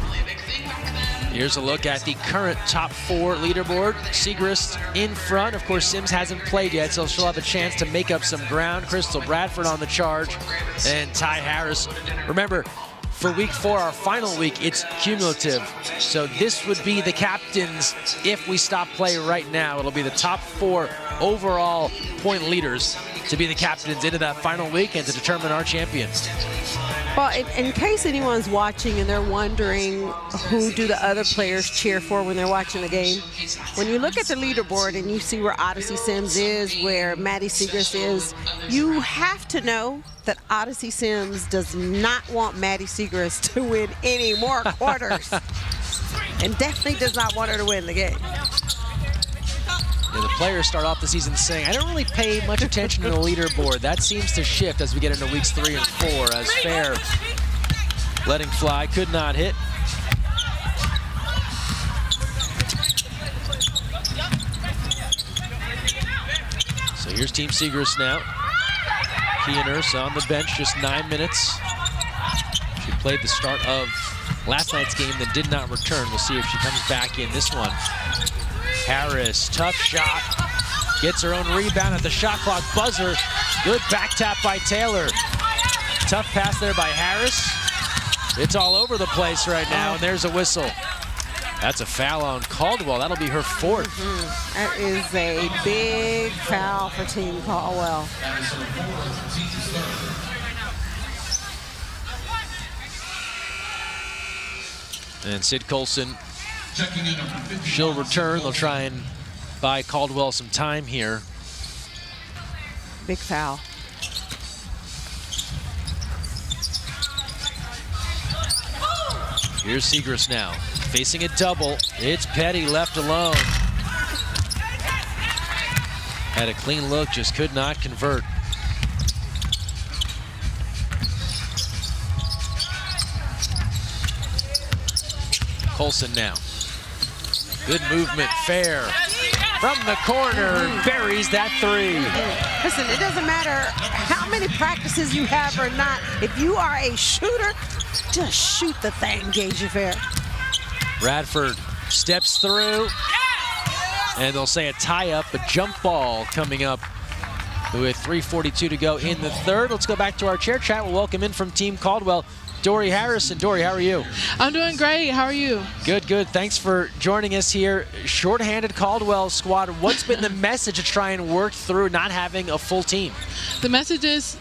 Here's a look at the current top 4 leaderboard. Segrest in front. Of course, Sims hasn't played yet, so she'll have a chance to make up some ground. Crystal Bradford on the charge, and Ty Harris. Remember, for week 4, our final week, it's cumulative. So this would be the captains if we stop play right now. It'll be the top 4 overall point leaders to be the captains into that final week and to determine our champion. Well, in case anyone's watching and they're wondering who do the other players cheer for when they're watching the game, when you look at the leaderboard and you see where Odyssey Sims is, where Maddie Segrest is, you have to know that Odyssey Sims does not want Maddie Segrest to win any more quarters and definitely does not want her to win the game. Yeah, the players start off the season saying, I don't really pay much attention to the leaderboard. That seems to shift as we get into weeks 3 and 4, as Fair letting fly, could not hit. So here's Team Segrest now. Kia Nurse on the bench, just 9 minutes. She played the start of last night's game, then did not return. We'll see if she comes back in this one. Harris, tough shot, gets her own rebound at the shot clock buzzer. Good back tap by Taylor. Tough pass there by Harris. It's all over the place right now, and there's a whistle. That's a foul on Caldwell. That'll be her 4th. That is a big foul for Team Caldwell. And Sid Colson, she'll return. They'll try and buy Caldwell some time here. Big foul. Here's Siegrist now, facing a double. It's Petty left alone. Had a clean look, just could not convert. Colson now. Good movement, fair. From the corner, buries that three. Listen, it doesn't matter how many practices you have or not. If you are a shooter, just shoot the thing, Gage Affair. Radford steps through, and they'll say a tie-up, a jump ball coming up with 3:42 to go in the third. Let's go back to our chair chat. We'll welcome in from Team Caldwell, Dory Harrison. Dory, how are you? I'm doing great. How are you? Good, good. Thanks for joining us here. Short-handed Caldwell squad. What's been the message to try and work through not having a full team? The message is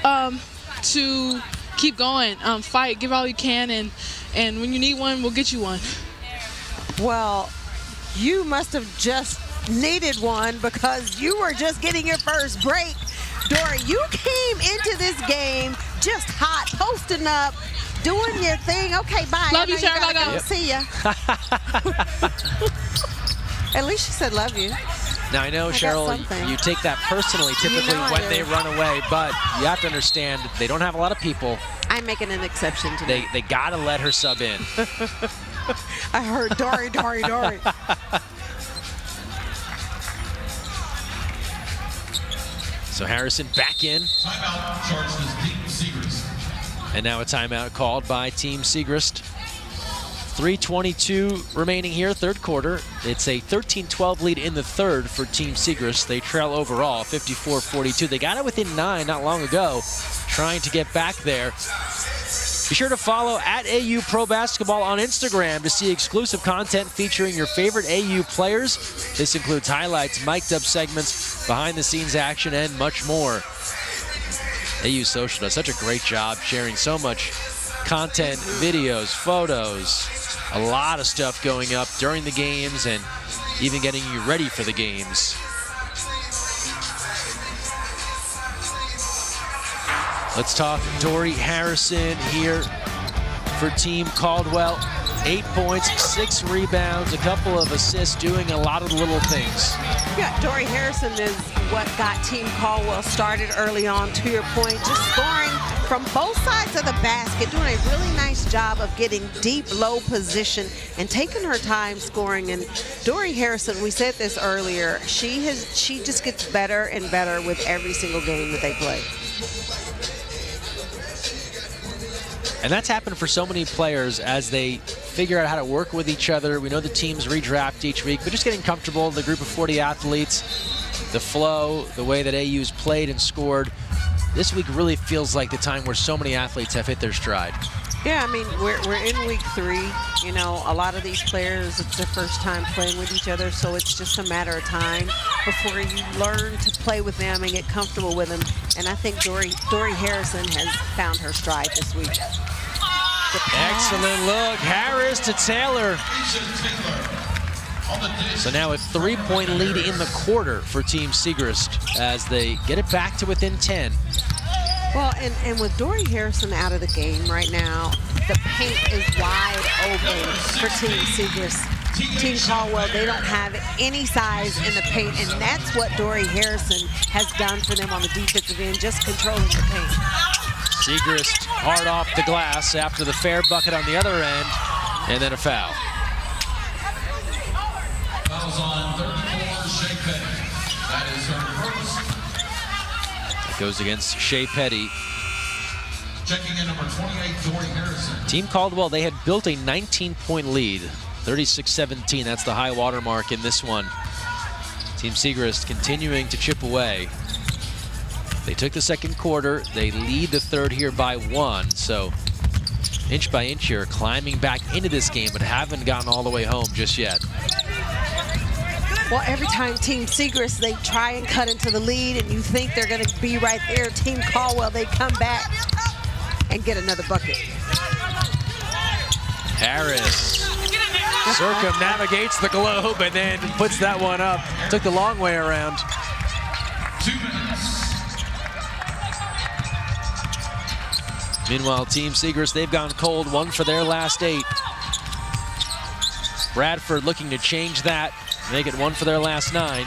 to keep going, fight, give all you can, and when you need one, we'll get you one. Well, you must have just needed one because you were just getting your first break. Dory, you came into this game just hot, posting up, doing your thing. Okay, bye. Love you, Sharon. Go. Yep. See ya. At least she said love you. Now, I know, Cheryl, you take that personally typically when they run away, but you have to understand they don't have a lot of people. I'm making an exception today. They got to let her sub in. I heard Dory, Dory, Dory. So Harrison back in. Timeout charged as Team Siegrist. And now a timeout called by Team Siegrist. 3:22 remaining here, third quarter. It's a 13-12 lead in the third for Team Siegrist. They trail overall 54-42. They got it within 9 not long ago, trying to get back there. Be sure to follow at AU Pro Basketball on Instagram to see exclusive content featuring your favorite AU players. This includes highlights, mic'd up segments, behind-the-scenes action, and much more. AU Social does such a great job sharing so much content, videos, photos, a lot of stuff going up during the games and even getting you ready for the games. Let's talk Dory Harrison here for Team Caldwell. 8 points, 6 rebounds, a couple of assists, doing a lot of the little things. Yeah, Dory Harrison is what got Team Caldwell started early on, to your point, just scoring from both sides of the basket, doing a really nice job of getting deep, low position and taking her time scoring. And Dory Harrison, we said this earlier, she just gets better and better with every single game that they play. And that's happened for so many players as they figure out how to work with each other. We know the teams redraft each week, but just getting comfortable, the group of 40 athletes, the flow, the way that AU's played and scored. This week really feels like the time where so many athletes have hit their stride. Yeah, I mean, we're in week 3. You know, a lot of these players, it's their first time playing with each other, so it's just a matter of time before you learn to play with them and get comfortable with them. And I think Dory Harrison has found her stride this week. Excellent look. Harris to Taylor. So now a 3-point lead in the quarter for Team Siegrist as they get it back to within 10. Well, and with Dory Harrison out of the game right now, the paint is wide open for Team Siegrist. Team Caldwell, they don't have any size in the paint, and that's what Dory Harrison has done for them on the defensive end, just controlling the paint. Siegrist hard off the glass after the fair bucket on the other end, and then a foul. Fouls on 34, Shea Petty. That is her first. It goes against Shea Petty. Checking in number 28, Dory Harrison. Team Caldwell, they had built a 19-point lead, 36-17. That's the high water mark in this one. Team Siegrist continuing to chip away. They took the second quarter. They lead the third here by 1. So inch by inch here, climbing back into this game, but haven't gotten all the way home just yet. Well, every time Team Siegrist, they try and cut into the lead, and you think they're going to be right there. Team Caldwell, they come back and get another bucket. Harris circumnavigates the globe and then puts that one up. Took the long way around. 2 minutes. Meanwhile, Team Segrist, they've gone cold, 1 for their last 8. Bradford looking to change that, make it 1 for their last 9.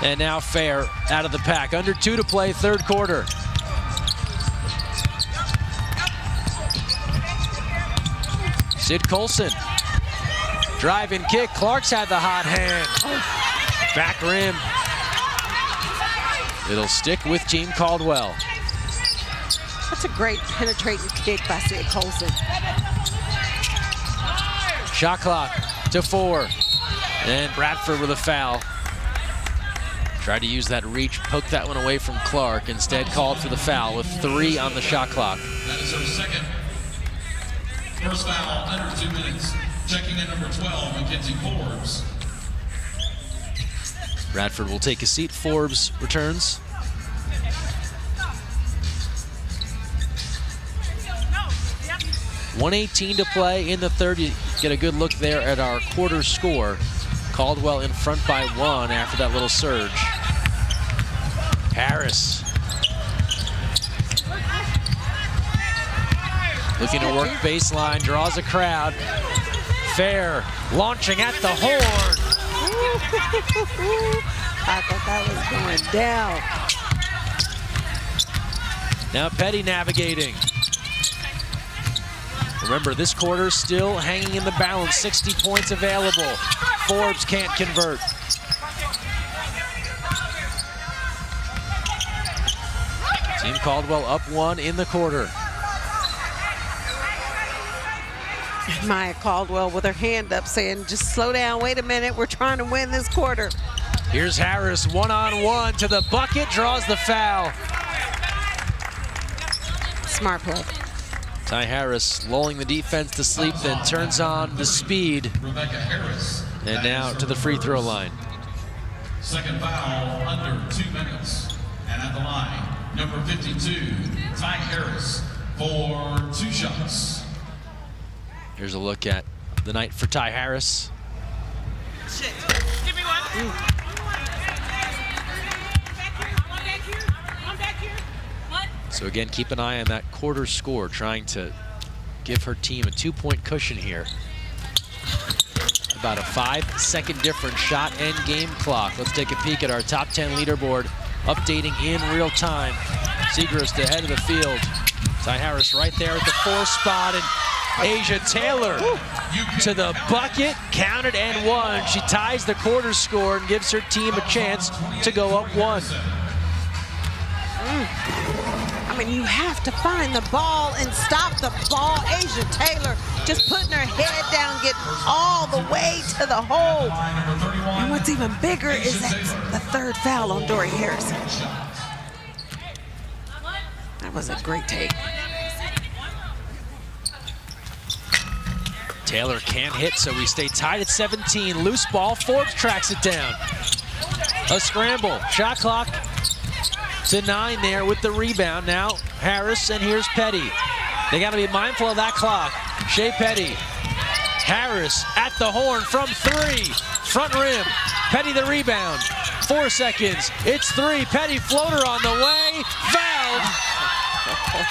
And now Fair out of the pack. Under 2 to play, third quarter. Sid Colson. Drive and kick. Clark's had the hot hand. Back rim. It'll stick with Team Caldwell. That's a great penetrating kick by Sid Colson. Shot clock to 4. And Bradford with a foul. Tried to use that reach, poke that one away from Clark. Instead called for the foul with 3 on the shot clock. That is her second. First foul under 2 minutes. Checking in number 12, Mackenzie Forbes. Bradford will take a seat. Forbes returns. .118 to play in the third. You get a good look there at our quarter score. Caldwell in front by 1 after that little surge. Harris. Looking to work baseline, draws a crowd. Fair launching at the horn. I thought that was going down. Now Petty navigating. Remember, this quarter still hanging in the balance. 60 points available. Forbes can't convert. Team Caldwell up 1 in the quarter. Maya Caldwell with her hand up saying, just slow down, wait a minute, we're trying to win this quarter. Here's Harris, 1-on-1 to the bucket, draws the foul. Smart play. Ty Harris lulling the defense to sleep, then turns on the speed. Rebecca Harris. And now to the free throw line. Second foul under 2 minutes. And at the line, number 52, Ty Harris for 2 shots. Here's a look at the night for Ty Harris. Give me one. So again, keep an eye on that quarter score, trying to give her team a 2-point cushion here. About a 5-second difference shot and game clock. Let's take a peek at our top 10 leaderboard, updating in real time. Segrist ahead of the field. Ty Harris right there at the 4 spot, and Asia Taylor to the bucket, counted and 1. She ties the quarter score and gives her team a chance to go up 1. I mean, you have to find the ball and stop the ball. Asia Taylor just putting her head down, getting all the way to the hole. And what's even bigger is that the 3rd foul on Dory Harrison. That was a great take. Taylor can't hit, so we stay tied at 17. Loose ball, Forbes tracks it down. A scramble, shot clock to 9 there with the rebound. Now Harris, and here's Petty. They got to be mindful of that clock. Shea Petty. Harris at the horn from 3. Front rim. Petty the rebound. 4 seconds. It's 3. Petty floater on the way. Fouled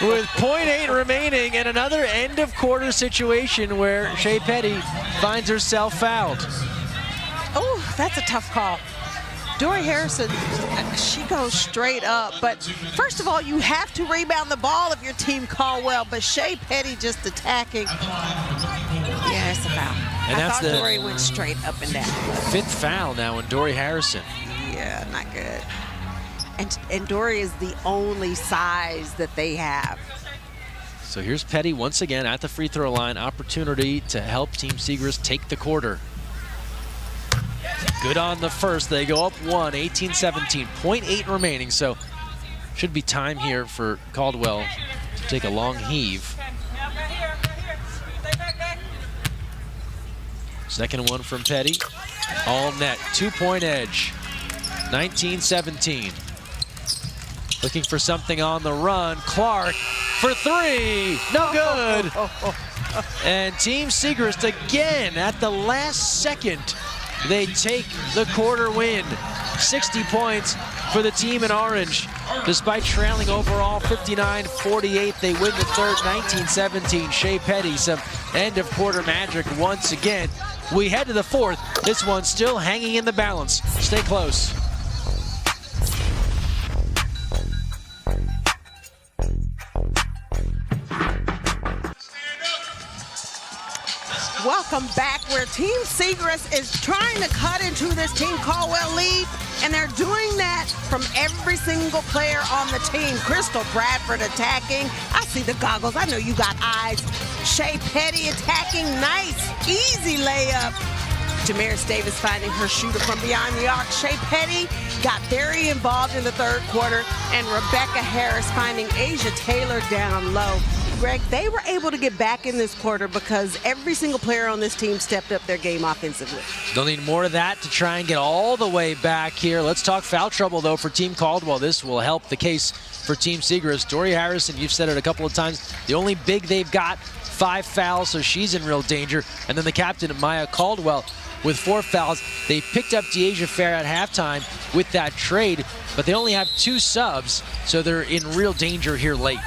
with .8 remaining, and another end of quarter situation where Shea Petty finds herself fouled. Oh, that's a tough call. Dory Harrison, she goes straight up, but first of all, you have to rebound the ball if your team Caldwell, but Shea Petty just attacking. Yeah, it's a foul. And I that's thought Dory went straight up and down. 5th foul now on Dory Harrison. Yeah, not good. And Dory is the only size that they have. So here's Petty once again at the free throw line. Opportunity to help Team Segrist take the quarter. Good on the first. They go up 1, 18-17. .8 remaining, so should be time here for Caldwell to take a long heave. Second one from Petty. All net. 2-point edge. 19-17. Looking for something on the run. Clark for 3. No good. And Team Segrist again at the last second. They take the quarter win. 60 points for the team in orange. Despite trailing overall 59-48, they win the third 19-17. Shea Petty, some end of quarter magic once again. We head to the fourth. This one still hanging in the balance. Stay close. Welcome back, where Team Seagrass is trying to cut into this Team Caldwell lead, and they're doing that from every single player on the team. Crystal Bradford attacking. I see the goggles. I know you got eyes. Shea Petty attacking. Nice, easy layup. Jamaris Davis finding her shooter from beyond the arc. Shea Petty got very involved in the third quarter, and Rebecca Harris finding Asia Taylor down low. Greg, they were able to get back in this quarter because every single player on this team stepped up their game offensively. They'll need more of that to try and get all the way back here. Let's talk foul trouble, though, for Team Caldwell. This will help the case for Team Seagrass. Dory Harrison, you've said it a couple of times, the only big they've got, 5 fouls, so she's in real danger. And then the captain, Maya Caldwell, with 4 fouls. They picked up Deasia Fair at halftime with that trade, but they only have 2 subs, so they're in real danger here late.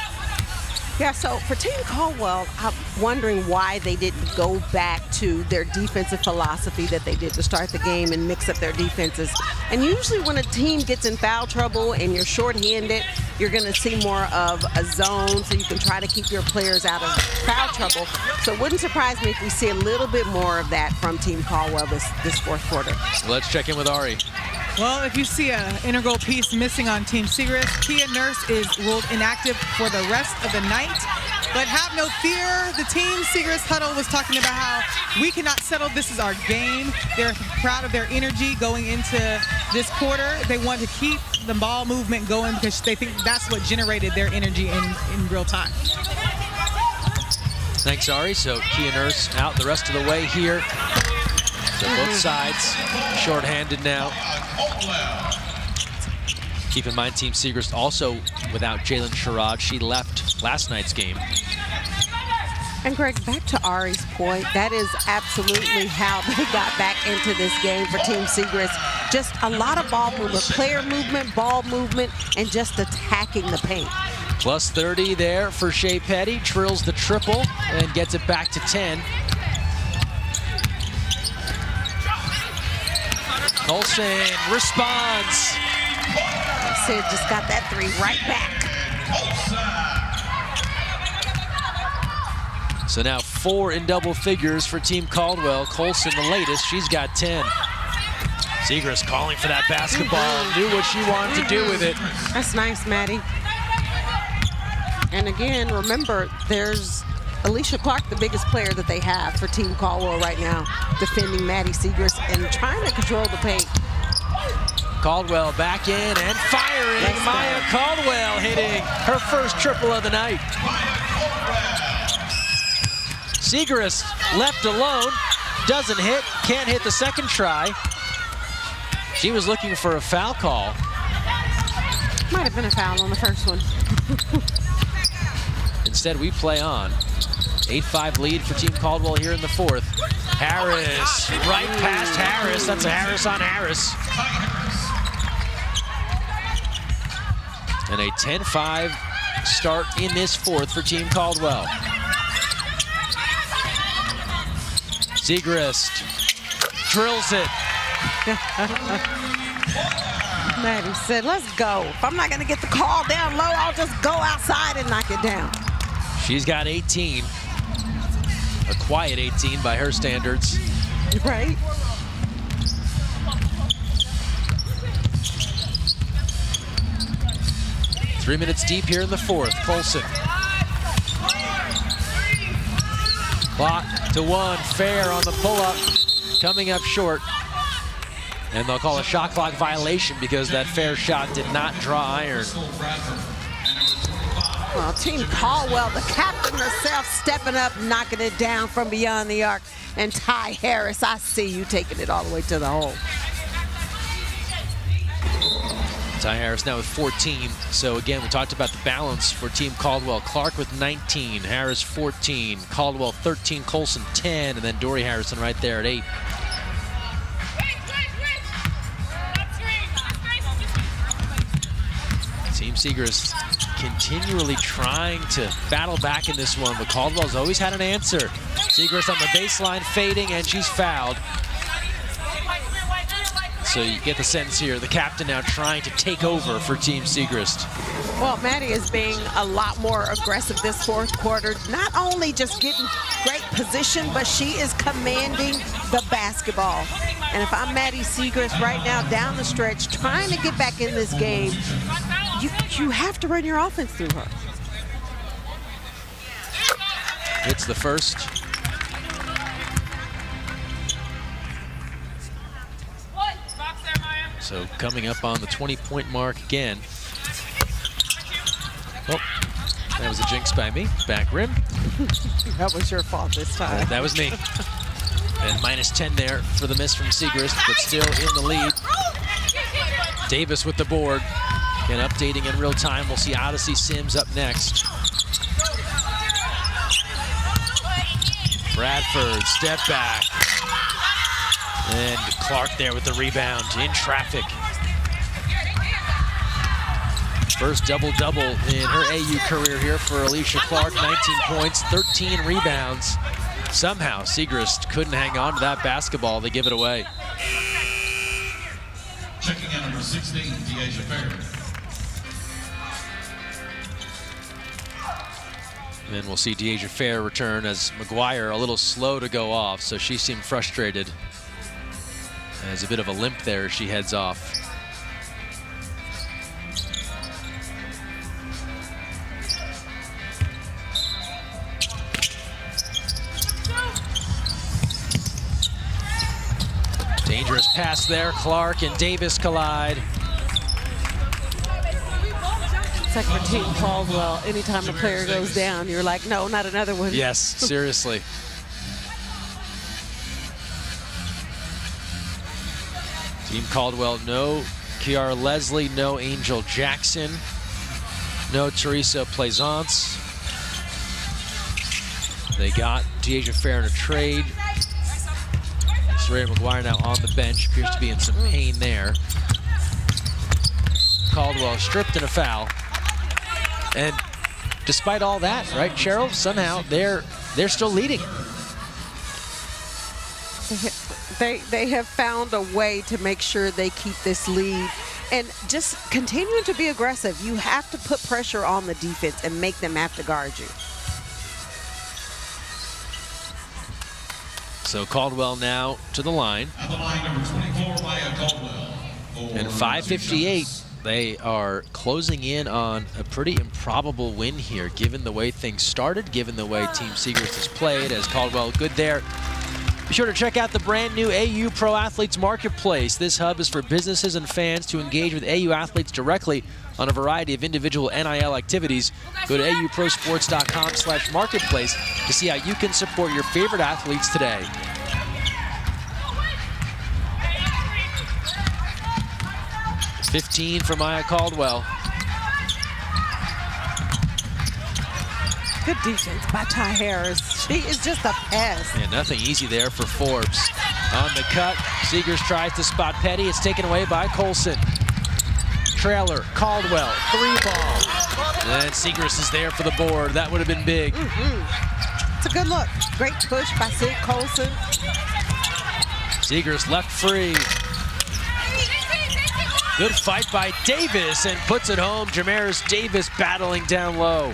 Yeah, so for Team Caldwell, I'm wondering why they didn't go back to their defensive philosophy that they did to start the game and mix up their defenses. And usually when a team gets in foul trouble and you're shorthanded, you're going to see more of a zone so you can try to keep your players out of foul trouble. So it wouldn't surprise me if we see a little bit more of that from Team Caldwell this fourth quarter. Let's check in with Ari. Well, if you see an integral piece missing on Team Seagrass, Kia Nurse is ruled inactive for the rest of the night. But have no fear, the Team Seagrass huddle was talking about how we cannot settle. This is our game. They're proud of their energy going into this quarter. They want to keep the ball movement going because they think that's what generated their energy in real time. Thanks, Ari. So Kia Nurse out the rest of the way here. So both sides shorthanded now. Keep in mind, Team Seagrass also without Jalen Sherrod. She left last night's game. And Greg, back to Ari's point, that is absolutely how they got back into this game for Team Seagrass. Just a lot of ball movement, player movement, ball movement, and just attacking the paint. Plus 30 there for Shea Petty. Trills the triple and gets it back to 10. Colson responds. Sid just got that 3 right back. So now 4 in double figures for Team Caldwell. Colson the latest, she's got 10. Seagrass calling for that basketball, knew what she wanted to do with it. That's nice, Maddie. And again, remember, there's Alicia Clark, the biggest player that they have for Team Caldwell right now, defending Maddie Seagrass and trying to control the paint. Caldwell back in and firing. Maya Caldwell hitting her first triple of the night. Seagrass left alone, doesn't hit, can't hit the second try. She was looking for a foul call. Might have been a foul on the first one. Instead, we play on. 8-5 lead for Team Caldwell here in the fourth. Harris, right past Harris. That's a Harris on Harris. And a 10-5 start in this fourth for Team Caldwell. Seagrass drills it. Maddie said, let's go. If I'm not going to get the call down low, I'll just go outside and knock it down. She's got 18. A quiet 18 by her standards. Right. Three minutes deep here in the fourth. Colson. Clock to 1. Fair on the pull-up. Coming up short. And they'll call a shot clock violation because that Fair shot did not draw iron. Well, Team Caldwell, the captain herself, stepping up, knocking it down from beyond the arc. And Ty Harris, I see you taking it all the way to the hole. Ty Harris now with 14. So again, we talked about the balance for Team Caldwell. Clark with 19, Harris 14, Caldwell 13, Colson 10, and then Dory Harrison right there at 8. Team Segrist continually trying to battle back in this one, but Caldwell's always had an answer. Segrist on the baseline fading, and she's fouled. So you get the sense here, the captain now trying to take over for Team Segrist. Well, Maddie is being a lot more aggressive this fourth quarter. Not only just getting great position, but she is commanding the basketball. And if I'm Maddie Segrist right now down the stretch, trying to get back in this game, you have to run your offense through her. It's the first. So coming up on the 20-point mark again. Oh, that was a jinx by me. Back rim. That was your fault this time. That was me. And -10 there for the miss from Segrist, but still in the lead. Davis with the board. Again, updating in real time. We'll see Odyssey Sims up next. Bradford, step back. And Clark there with the rebound in traffic. First double-double in her AU career here for Alicia Clark. 19 points, 13 rebounds. Somehow Segrist couldn't hang on to that basketball. They give it away. Checking out number 16, Deasia Fair. And then we'll see Deasia Fair return as McGuire a little slow to go off, so she seemed frustrated. There's a bit of a limp there as she heads off. Dangerous pass there. Clark and Davis collide. It's like for Team Caldwell, anytime a player goes down, you're like, no, not another one. Yes, seriously. Team Caldwell, no Kiara Leslie, no Angel Jackson, no Teresa Plaisance. They got Deasia Fair in a trade. Saraya McGuire now on the bench, appears to be in some pain there. Caldwell stripped in a foul. And despite all that, right, Cheryl, somehow they're still leading. They have found a way to make sure they keep this lead and just continuing to be aggressive. You have to put pressure on the defense and make them have to guard you. So Caldwell now to the line. At the line, number 24, Maya Caldwell. And 5:58, they are closing in on a pretty improbable win here, given the way things started, given the way Team Segrist has played, as Caldwell good there. Be sure to check out the brand new AU Pro Athletes Marketplace. This hub is for businesses and fans to engage with AU athletes directly on a variety of individual NIL activities. Go to auprosports.com/marketplace to see how you can support your favorite athletes today. .15 for Maya Caldwell. Good defense by Ty Harris. She is just a pest. Yeah, nothing easy there for Forbes. On the cut, Segrist tries to spot Petty. It's taken away by Colson. Trailer, Caldwell, 3-ball. And Segrist is there for the board. That would have been big. It's a good look. Great push by Sid Colson. Segrist left free. Good fight by Davis and puts it home. Jamaris Davis battling down low.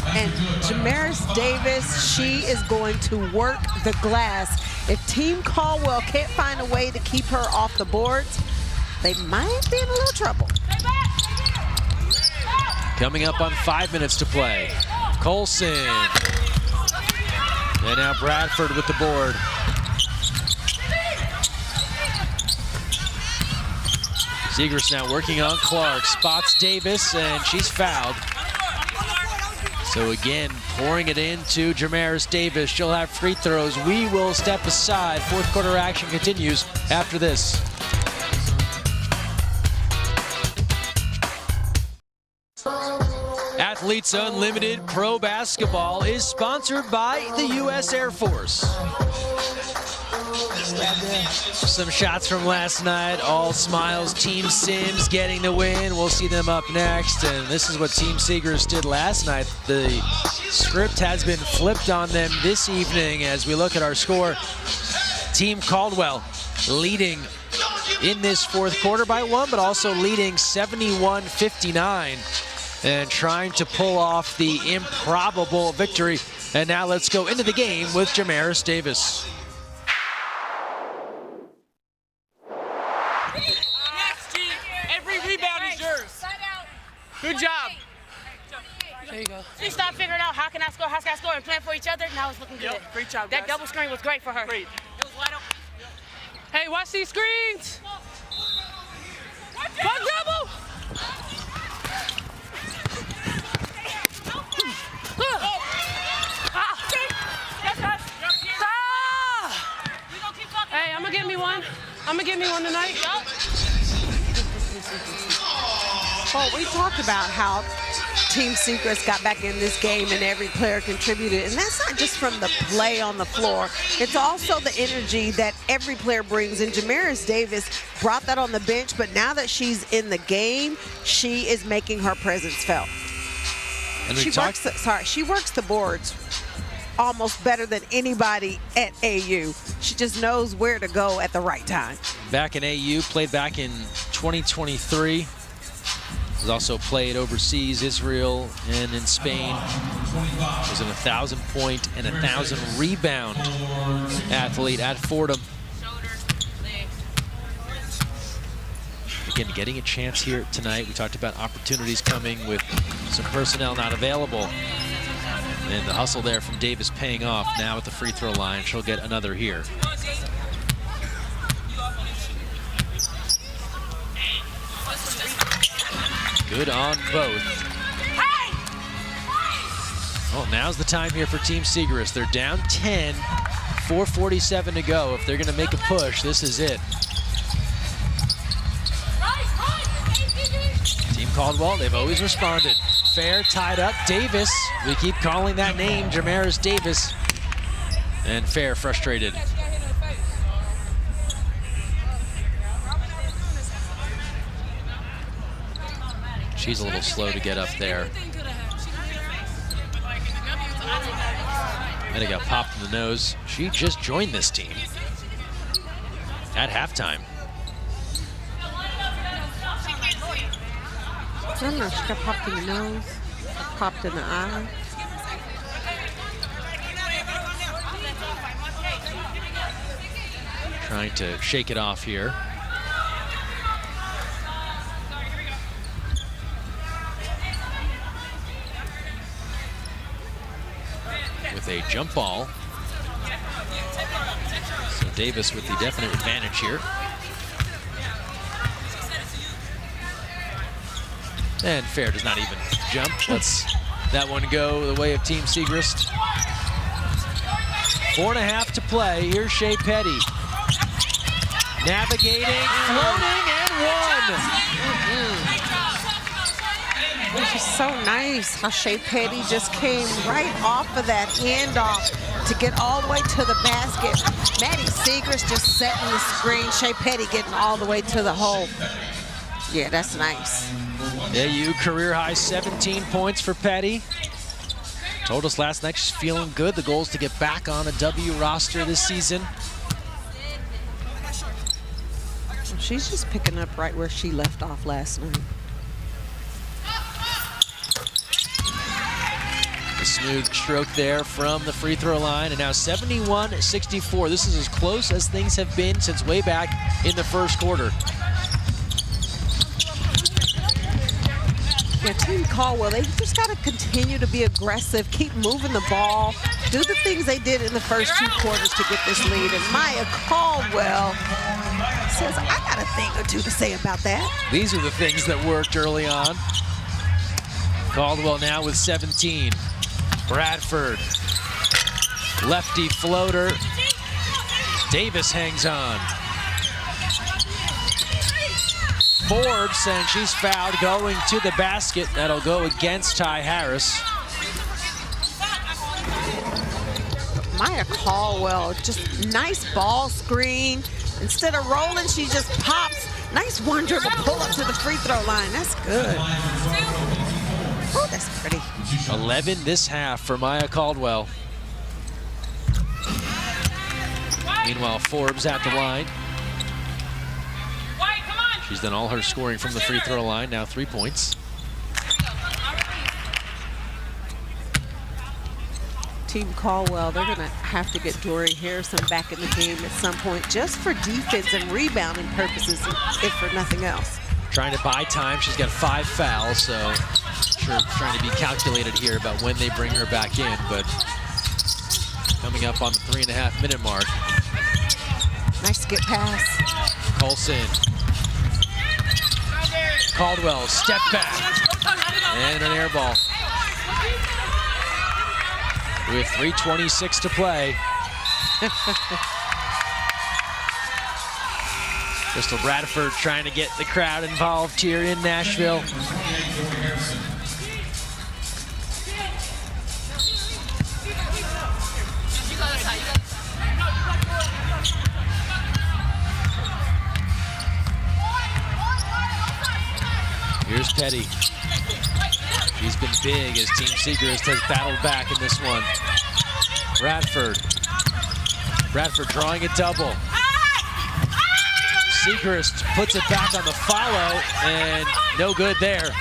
And Jamaris Davis, she is going to work the glass. If Team Caldwell can't find a way to keep her off the boards, they might be in a little trouble. Coming up on 5 minutes to play. Colson. And now Bradford with the board. Segrist now working on Clark. Spots Davis, and she's fouled. So again, pouring it into Jamaris Davis. She'll have free throws. We will step aside. Fourth quarter action continues after this. Athletes Unlimited Pro Basketball is sponsored by the U.S. Air Force. Some shots from last night, all smiles. Team Sims getting the win. We'll see them up next. And this is what Team Siegrist did last night. The script has been flipped on them this evening as we look at our score. Team Caldwell leading in this fourth quarter by 1, but also leading 71-59 and trying to pull off the improbable victory. And now let's go into the game with Jamaris Davis. Every rebound is yours. Good job. There you go. She stopped figuring out how can I score, and playing for each other. Now it's looking good. Yep, great job, That guys. double screen was great for her. Great. It was wide open. Hey, watch these screens. Go double. Hey, I'm gonna give me one. Tonight. Well, we talked about how Team Siegrist got back in this game and every player contributed. And that's not just from the play on the floor. It's also the energy that every player brings. And Jamaris Davis brought that on the bench, but now that she's in the game, she is making her presence felt. And She works the boards almost better than anybody at AU. She just knows where to go at the right time. Back in AU, played back in 2023. Has also played overseas, Israel and in Spain. Was an 1,000-point and 1,000-rebound athlete at Fordham. Again, getting a chance here tonight. We talked about opportunities coming with some personnel not available. And the hustle there from Davis paying off. Now at the free throw line, she'll get another here. Good on both. Oh, now's the time here for Team Siegrist. They're down 10, 4:47 to go. If they're going to make a push, this is it. Team Caldwell, they've always responded. Fair, tied up. Davis, we keep calling that name, Jamaris Davis. And Fair frustrated. She's a little slow to get up there. And it got popped in the nose. She just joined this team at halftime. I don't know, she got popped in the nose, popped in the eye. Trying to shake it off here. With a jump ball. So Davis with the definite advantage here. And Fair does not even jump. Lets that one go the way of Team Siegrist. 4.5 to play. Here's Shea Petty. Navigating, floating, and one. Which is so nice how Shea Petty just came right off of that handoff to get all the way to the basket. Maddie Siegrist just setting the screen. Shea Petty getting all the way to the hole. Yeah, that's nice. AU career high 17 points for Petty. Told us last night she's feeling good. The goal is to get back on a W roster this season. She's just picking up right where she left off last night. A smooth stroke there from the free throw line, and now 71-64. This is as close as things have been since way back in the first quarter. Yeah, Team Caldwell, they just got to continue to be aggressive, keep moving the ball, do the things they did in the first 2 quarters to get this lead. And Maya Caldwell says, I got a thing or two to say about that. These are the things that worked early on. Caldwell now with 17. Bradford, lefty floater. Davis hangs on. Forbes, and she's fouled going to the basket. That'll go against Ty Harris. Maya Caldwell, just nice ball screen. Instead of rolling, she just pops. Nice one dribble pull up to the free throw line. That's good. Oh, that's pretty. 11 this half for Maya Caldwell. Meanwhile, Forbes at the line. She's done all her scoring from the free throw line, now 3 points. Team Caldwell, they're going to have to get Dory Harrison back in the game at some point, just for defense and rebounding purposes, if for nothing else. Trying to buy time. She's got 5 fouls, so sure trying to be calculated here about when they bring her back in, but coming up on the 3.5-minute mark. Nice skip pass. Colson. Caldwell, step back, and an air ball. With 3:26 to play. Crystal Bradford trying to get the crowd involved here in Nashville. Here's Petty. She's been big as Team Segrist has battled back in this one. Bradford drawing a double. Segrist puts it back on the follow, and no good there.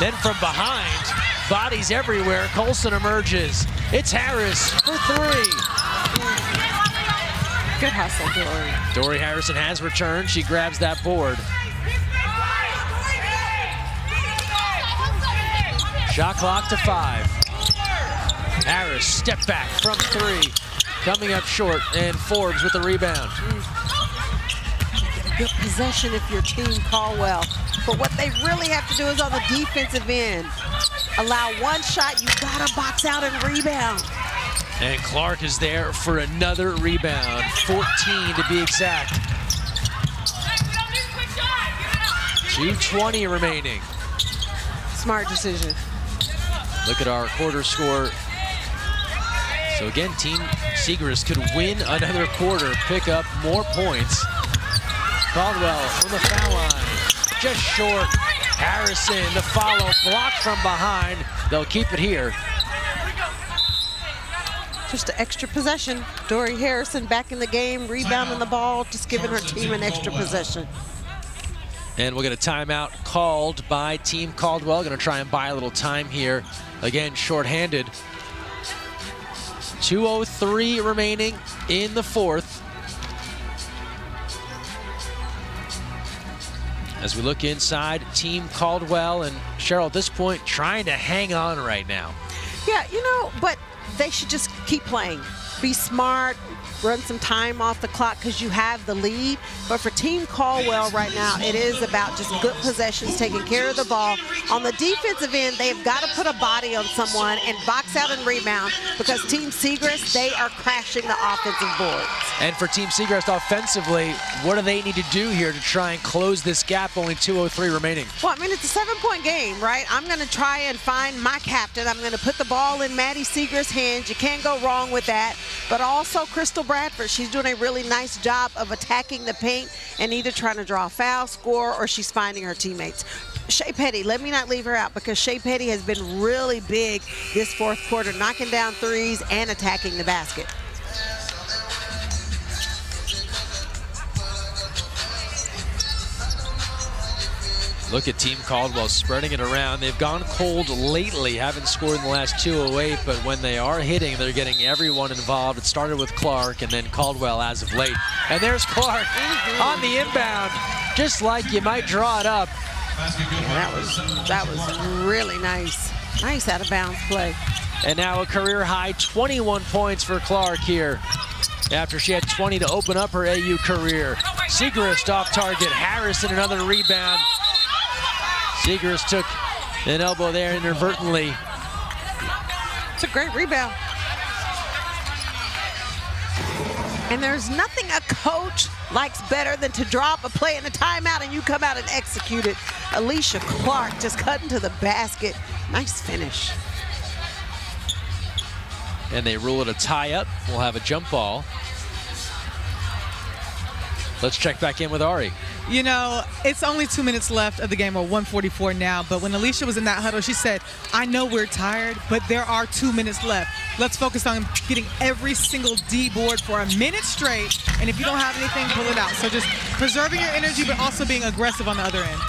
Then from behind, bodies everywhere, Colson emerges. It's Harris for 3. Good hustle, Dory. Dory Harrison has returned. She grabs that board. Shot clock to 5. Harris, step back from 3. Coming up short, and Forbes with the rebound. Good possession if you're Team Caldwell. But what they really have to do is on the defensive end. Allow one shot, you gotta box out and rebound. And Clark is there for another rebound. 14 to be exact. 2:20 remaining. Smart decision. Look at our quarter score. So again, Team Segrist could win another quarter, pick up more points. Caldwell from the foul line, just short. Harrison, the follow, blocked from behind. They'll keep it here. Just an extra possession. Dory Harrison back in the game, rebounding the ball, just giving her team an extra possession. And we'll get a timeout called by Team Caldwell. Going to try and buy a little time here. Again, shorthanded. 2:03 remaining in the fourth. As we look inside, Team Caldwell and Cheryl at this point trying to hang on right now. Yeah, you know, but they should just keep playing. Be smart, run some time off the clock because you have the lead. But for Team Caldwell right now, it is about just good possessions, taking care of the ball. On the defensive end, they've got to put a body on someone and box out and rebound because Team Segrist, they are crashing the offensive boards. And for Team Segrist offensively, what do they need to do here to try and close this gap? Only 2:03 remaining. Well, I mean, it's a 7-point game, right? I'm going to try and find my captain. I'm going to put the ball in Maddie Segrist's hands. You can't go wrong with that. But also Crystal Bradford, she's doing a really nice job of attacking the paint and either trying to draw a foul, score, or she's finding her teammates. Shea Petty, let me not leave her out because Shea Petty has been really big this fourth quarter, knocking down threes and attacking the basket. Look at Team Caldwell spreading it around. They've gone cold lately, haven't scored in the last 2:08, but when they are hitting, they're getting everyone involved. It started with Clark and then Caldwell as of late. And there's Clark on the inbound, just like you might draw it up. Yeah, that was really nice. Nice out of bounds play. And now a career high 21 points for Clark here after she had 20 to open up her AU career. Segrist off target, Harrison another rebound. Segrist took an elbow there inadvertently. It's a great rebound. And there's nothing a coach likes better than to drop a play in a timeout and you come out and execute it. Alicia Clark just cutting to the basket. Nice finish. and they rule it a tie-up. We'll have a jump ball. Let's check back in with Ari. You know, it's only 2 minutes left of the game, or 1:44 now, but when Alicia was in that huddle, she said, I know we're tired, but there are 2 minutes left. Let's focus on getting every single D board for a minute straight, and if you don't have anything, pull it out. So just preserving your energy, but also being aggressive on the other end.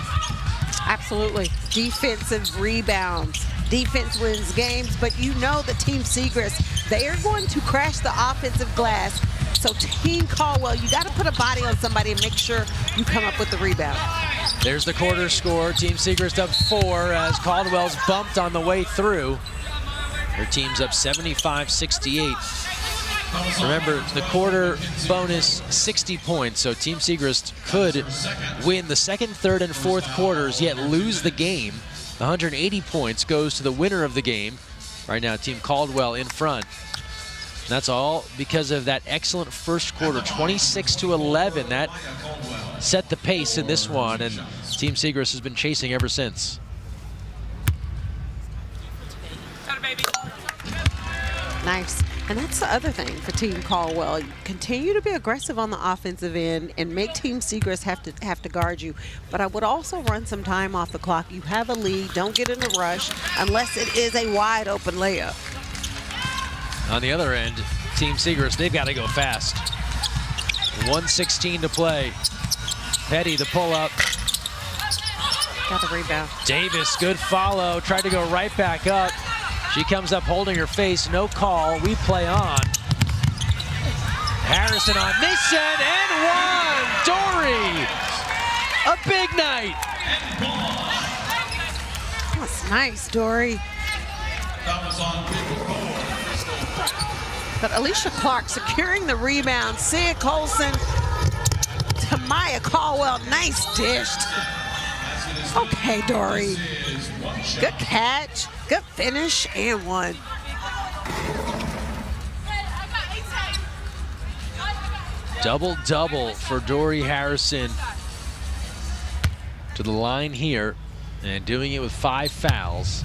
Absolutely. Defensive rebounds. Defense wins games, but you know that Team Segrest, they are going to crash the offensive glass. So Team Caldwell, you got to put a body on somebody and make sure you come up with the rebound. There's the quarter score. Team Segrest up 4 as Caldwell's bumped on the way through. Their team's up 75-68. Remember, the quarter bonus 60 points, so Team Segrest could win the second, third, and fourth quarters, yet lose the game. The 180 points goes to the winner of the game. Right now, Team Caldwell in front. And that's all because of that excellent first quarter, 26-11. That set the pace in this one, and Team Segrest has been chasing ever since. Nice. And that's the other thing for Team Caldwell. Continue to be aggressive on the offensive end and make Team Segrest have to guard you. But I would also run some time off the clock. You have a lead. Don't get in a rush unless it is a wide open layup. On the other end, Team Segrest, they've got to go fast. 1:16 to play. Petty, the pull-up. Got the rebound. Davis, good follow. Tried to go right back up. She comes up holding her face. No call. We play on. Harrison on mission and one. Dory. A big night. That's nice, Dory. But Alicia Clark securing the rebound. Sid Colson to Maya Caldwell. Nice dished. Okay, Dory. Good catch, good finish, and one. Double-double for Dory Harrison. To the line here, and doing it with 5 fouls.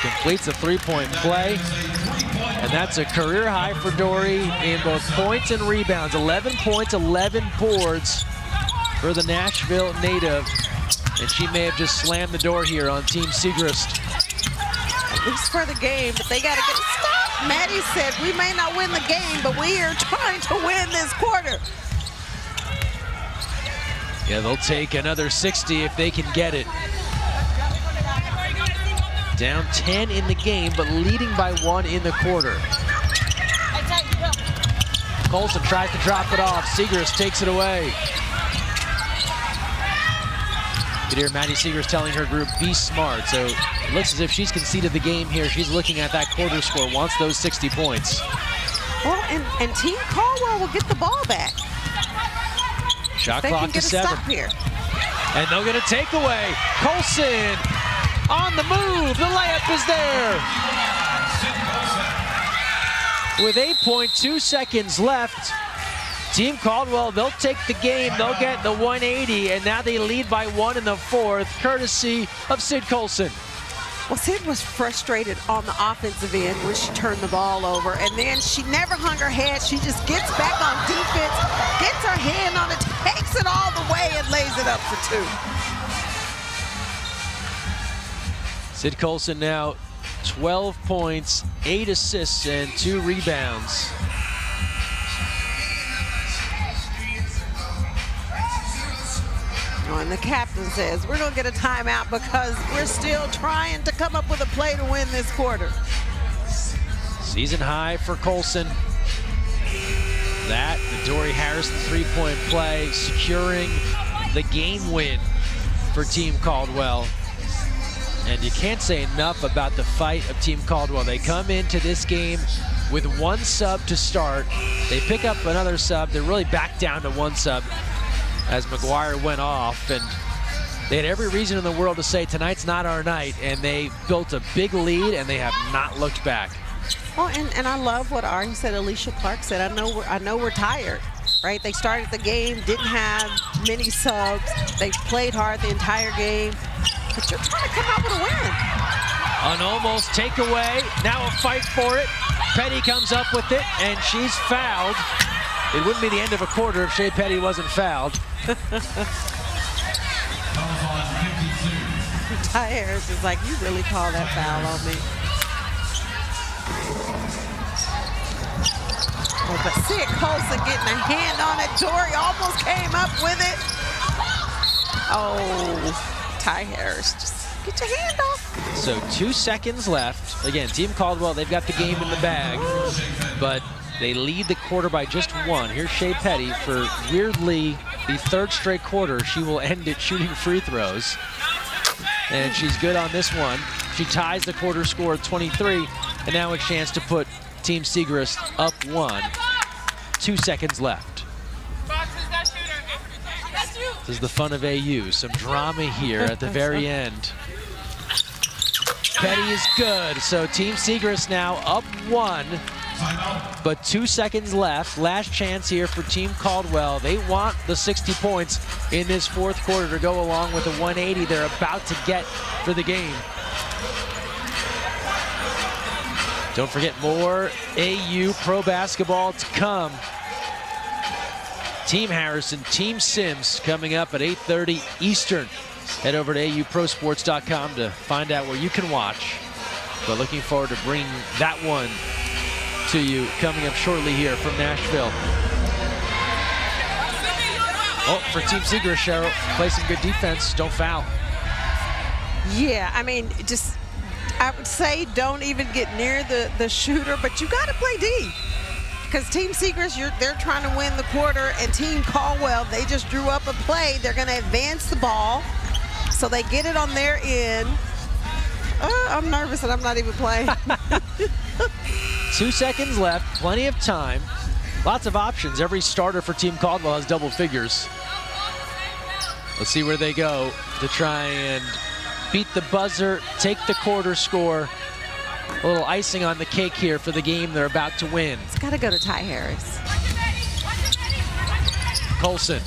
Completes a three-point play, and that's a career high for Dory in both points and rebounds. 11 points, 11 boards for the Nashville native, and she may have just slammed the door here on Team Segrest. At least for the game, but they got to get a stop. Maddie said, we may not win the game, but we are trying to win this quarter. Yeah, they'll take another 60 if they can get it. Down 10 in the game, but leading by 1 in the quarter. Colson tries to drop it off. Segrest takes it away. You hear Maddie Segrest telling her group, be smart. So it looks as if she's conceded the game here. She's looking at that quarter score, wants those 60 points. Well, and Team Caldwell will get the ball back. Shot clock to 7. Here. And they'll get a takeaway. Colson on the move. The layup is there. With 8.2 seconds left, Team Caldwell, they'll take the game. They'll get the 180, and now they lead by 1 in the fourth, courtesy of Sid Colson. Well, Sid was frustrated on the offensive end when she turned the ball over, and then she never hung her head. She just gets back on defense, gets her hand on it, takes it all the way, and lays it up for 2. Sid Colson now 12 points, 8 assists, and 2 rebounds. And the captain says, we're going to get a timeout because we're still trying to come up with a play to win this quarter. Season high for Colson. That, the Dory Harrison three-point play, securing the game win for Team Caldwell. And you can't say enough about the fight of Team Caldwell. They come into this game with 1 sub to start. They pick up another sub. They're really back down to 1 sub as McGuire went off, and they had every reason in the world to say tonight's not our night, and they built a big lead, and they have not looked back. Well, and I love what Ari said, Alicia Clark said, I know we're tired, right? They started the game, didn't have many subs. They played hard the entire game, but you're trying to come out with a win. An almost takeaway. Now a fight for it. Petty comes up with it, and she's fouled. It wouldn't be the end of a quarter if Shea Petty wasn't fouled. Ty Harris is like, you really call that foul on me. Oh, but Sid Colson getting a hand on it. Dory almost came up with it. Oh, Ty Harris, just get your hand off. So 2 seconds left. Again, Team Caldwell, they've got the game in the bag, but they lead the quarter by just 1. Here's Shea Petty for, weirdly, the 3rd straight quarter. She will end it shooting free throws. And she's good on this one. She ties the quarter score at 23, and now a chance to put Team Segrist up 1. 2 seconds left. This is the fun of AU. Some drama here at the very end. Petty is good. So Team Segrist now up 1, but 2 seconds left. Last chance here for Team Caldwell. They want the 60 points in this 4th quarter to go along with the 180 they're about to get for the game. Don't forget, more AU pro basketball to come. Team Harrison, Team Sims coming up at 8:30 Eastern. Head over to auprosports.com to find out where you can watch. But looking forward to bringing that one to you coming up shortly here from Nashville. Oh, for Team Segrist, Cheryl, play some good defense, don't foul. Yeah, I mean, just, I would say don't even get near the shooter, but you got to play D. Because Team Segrist, they're trying to win the quarter, and Team Caldwell, they just drew up a play. They're going to advance the ball, so they get it on their end. I'm nervous and I'm not even playing. 2 seconds left, plenty of time. Lots of options. Every starter for Team Caldwell has double figures. Let's see where they go to try and beat the buzzer, take the quarter score. A little icing on the cake here for the game they're about to win. It's got to go to Ty Harris. Colson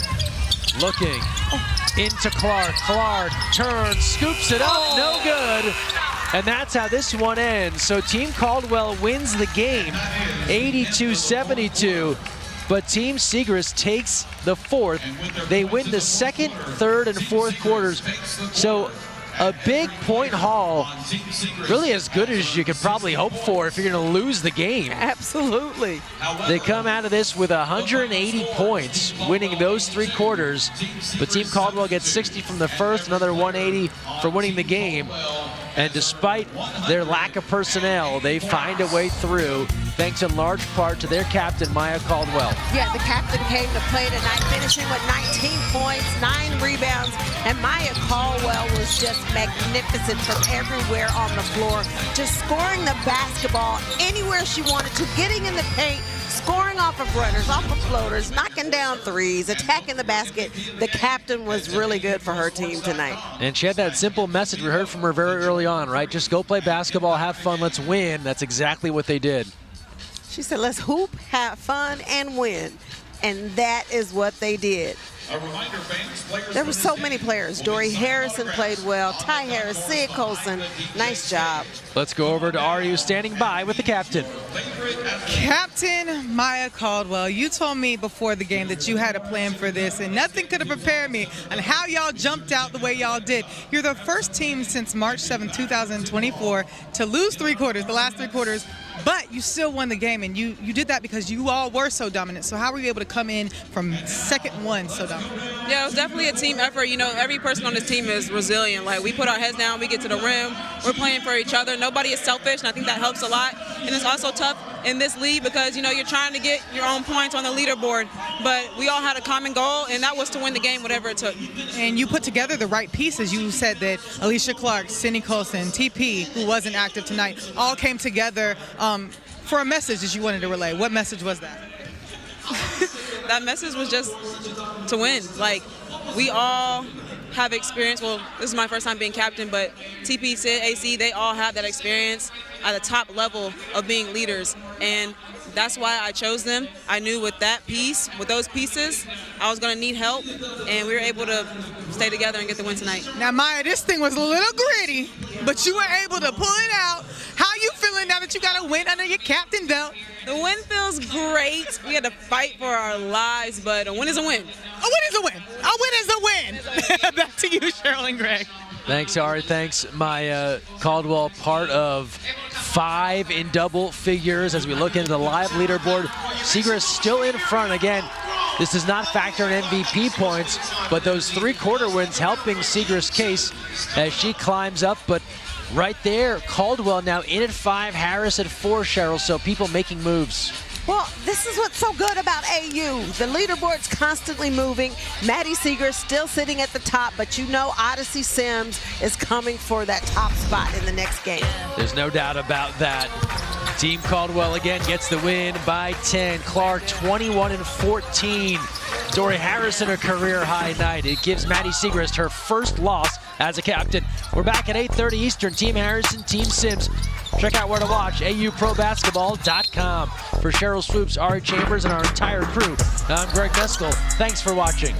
looking into Clark. Clark turns, scoops it up, no good. And that's how this one ends. So Team Caldwell wins the game, 82-72. But Team Segrist takes the 4th. They win the 2nd, 3rd, and 4th quarters. So a big point haul, really as good as you could probably hope for if you're going to lose the game. Absolutely. They come out of this with 180 points, winning those 3 quarters. But Team Caldwell gets 60 from the first, another 180 for winning the game. And despite their lack of personnel, they find a way through, thanks in large part to their captain, Maya Caldwell. Yeah, the captain came to play tonight, finishing with 19 points, 9 rebounds, and Maya Caldwell was just magnificent from everywhere on the floor, just scoring the basketball anywhere she wanted to, getting in the paint, scoring off of runners, off of floaters, knocking down threes, attacking the basket. The captain was really good for her team tonight. And she had that simple message we heard from her very early on, right? Just go play basketball, have fun, let's win. That's exactly what they did. She said, let's hoop, have fun, and win. And that is what they did. There were so many players. Dory Harrison played well. Ty Harris, Sid Colson, nice job. Let's go over to RU standing by with the captain. Captain Maya Caldwell, you told me before the game that you had a plan for this, and nothing could have prepared me on how y'all jumped out the way y'all did. You're the first team since March 7, 2024 to lose 3 quarters, the last 3 quarters, but you still won the game, and you did that because you all were so dominant. So how were you able to come in from second 1 so dominant? Yeah, it was definitely a team effort. You know, every person on this team is resilient. Like, we put our heads down, we get to the rim, we're playing for each other. Nobody is selfish, and I think that helps a lot. And it's also tough in this league because, you know, you're trying to get your own points on the leaderboard. But we all had a common goal, and that was to win the game, whatever it took. And you put together the right pieces. You said that Alicia Clark, Sydney Colson, TP, who wasn't active tonight, all came together for a message that you wanted to relay. What message was that? That message was just to win. Like, we all have experience. Well, this is my first time being captain, but TP, Sid, AC, they all have that experience at the top level of being leaders. And that's why I chose them. I knew with that piece, with those pieces, I was going to need help, and we were able to stay together and get the win tonight. Now, Maya, this thing was a little gritty. but you were able to pull it out. How you feeling now that you got a win under your captain belt? The win feels great. We had to fight for our lives, but a win is a win. A win is a win. A win is a win. Back to you, Cheryl and Greg. Thanks, Ari. Thanks, Maya Caldwell, part of 5 in double figures as we look into the live leaderboard. Siegrist still in front. Again, this does not factor in MVP points, but those 3-quarter wins helping Siegrist's case as she climbs up. But right there, Caldwell now in at 5, Harris at 4, Cheryl, so people making moves. Well, this is what's so good about AU. The leaderboard's constantly moving. Maddie Siegrist still sitting at the top, but you know Odyssey Sims is coming for that top spot in the next game. There's no doubt about that. Team Caldwell again gets the win by 10. Clark 21-14. Dory Harrison a career high night. It gives Maddie Siegrist her first loss as a captain. We're back at 8:30 Eastern. Team Harrison, Team Sims. Check out where to watch, auprobasketball.com. For Cheryl Swoops, Ari Chambers, and our entire crew, I'm Greg Meskel. Thanks for watching.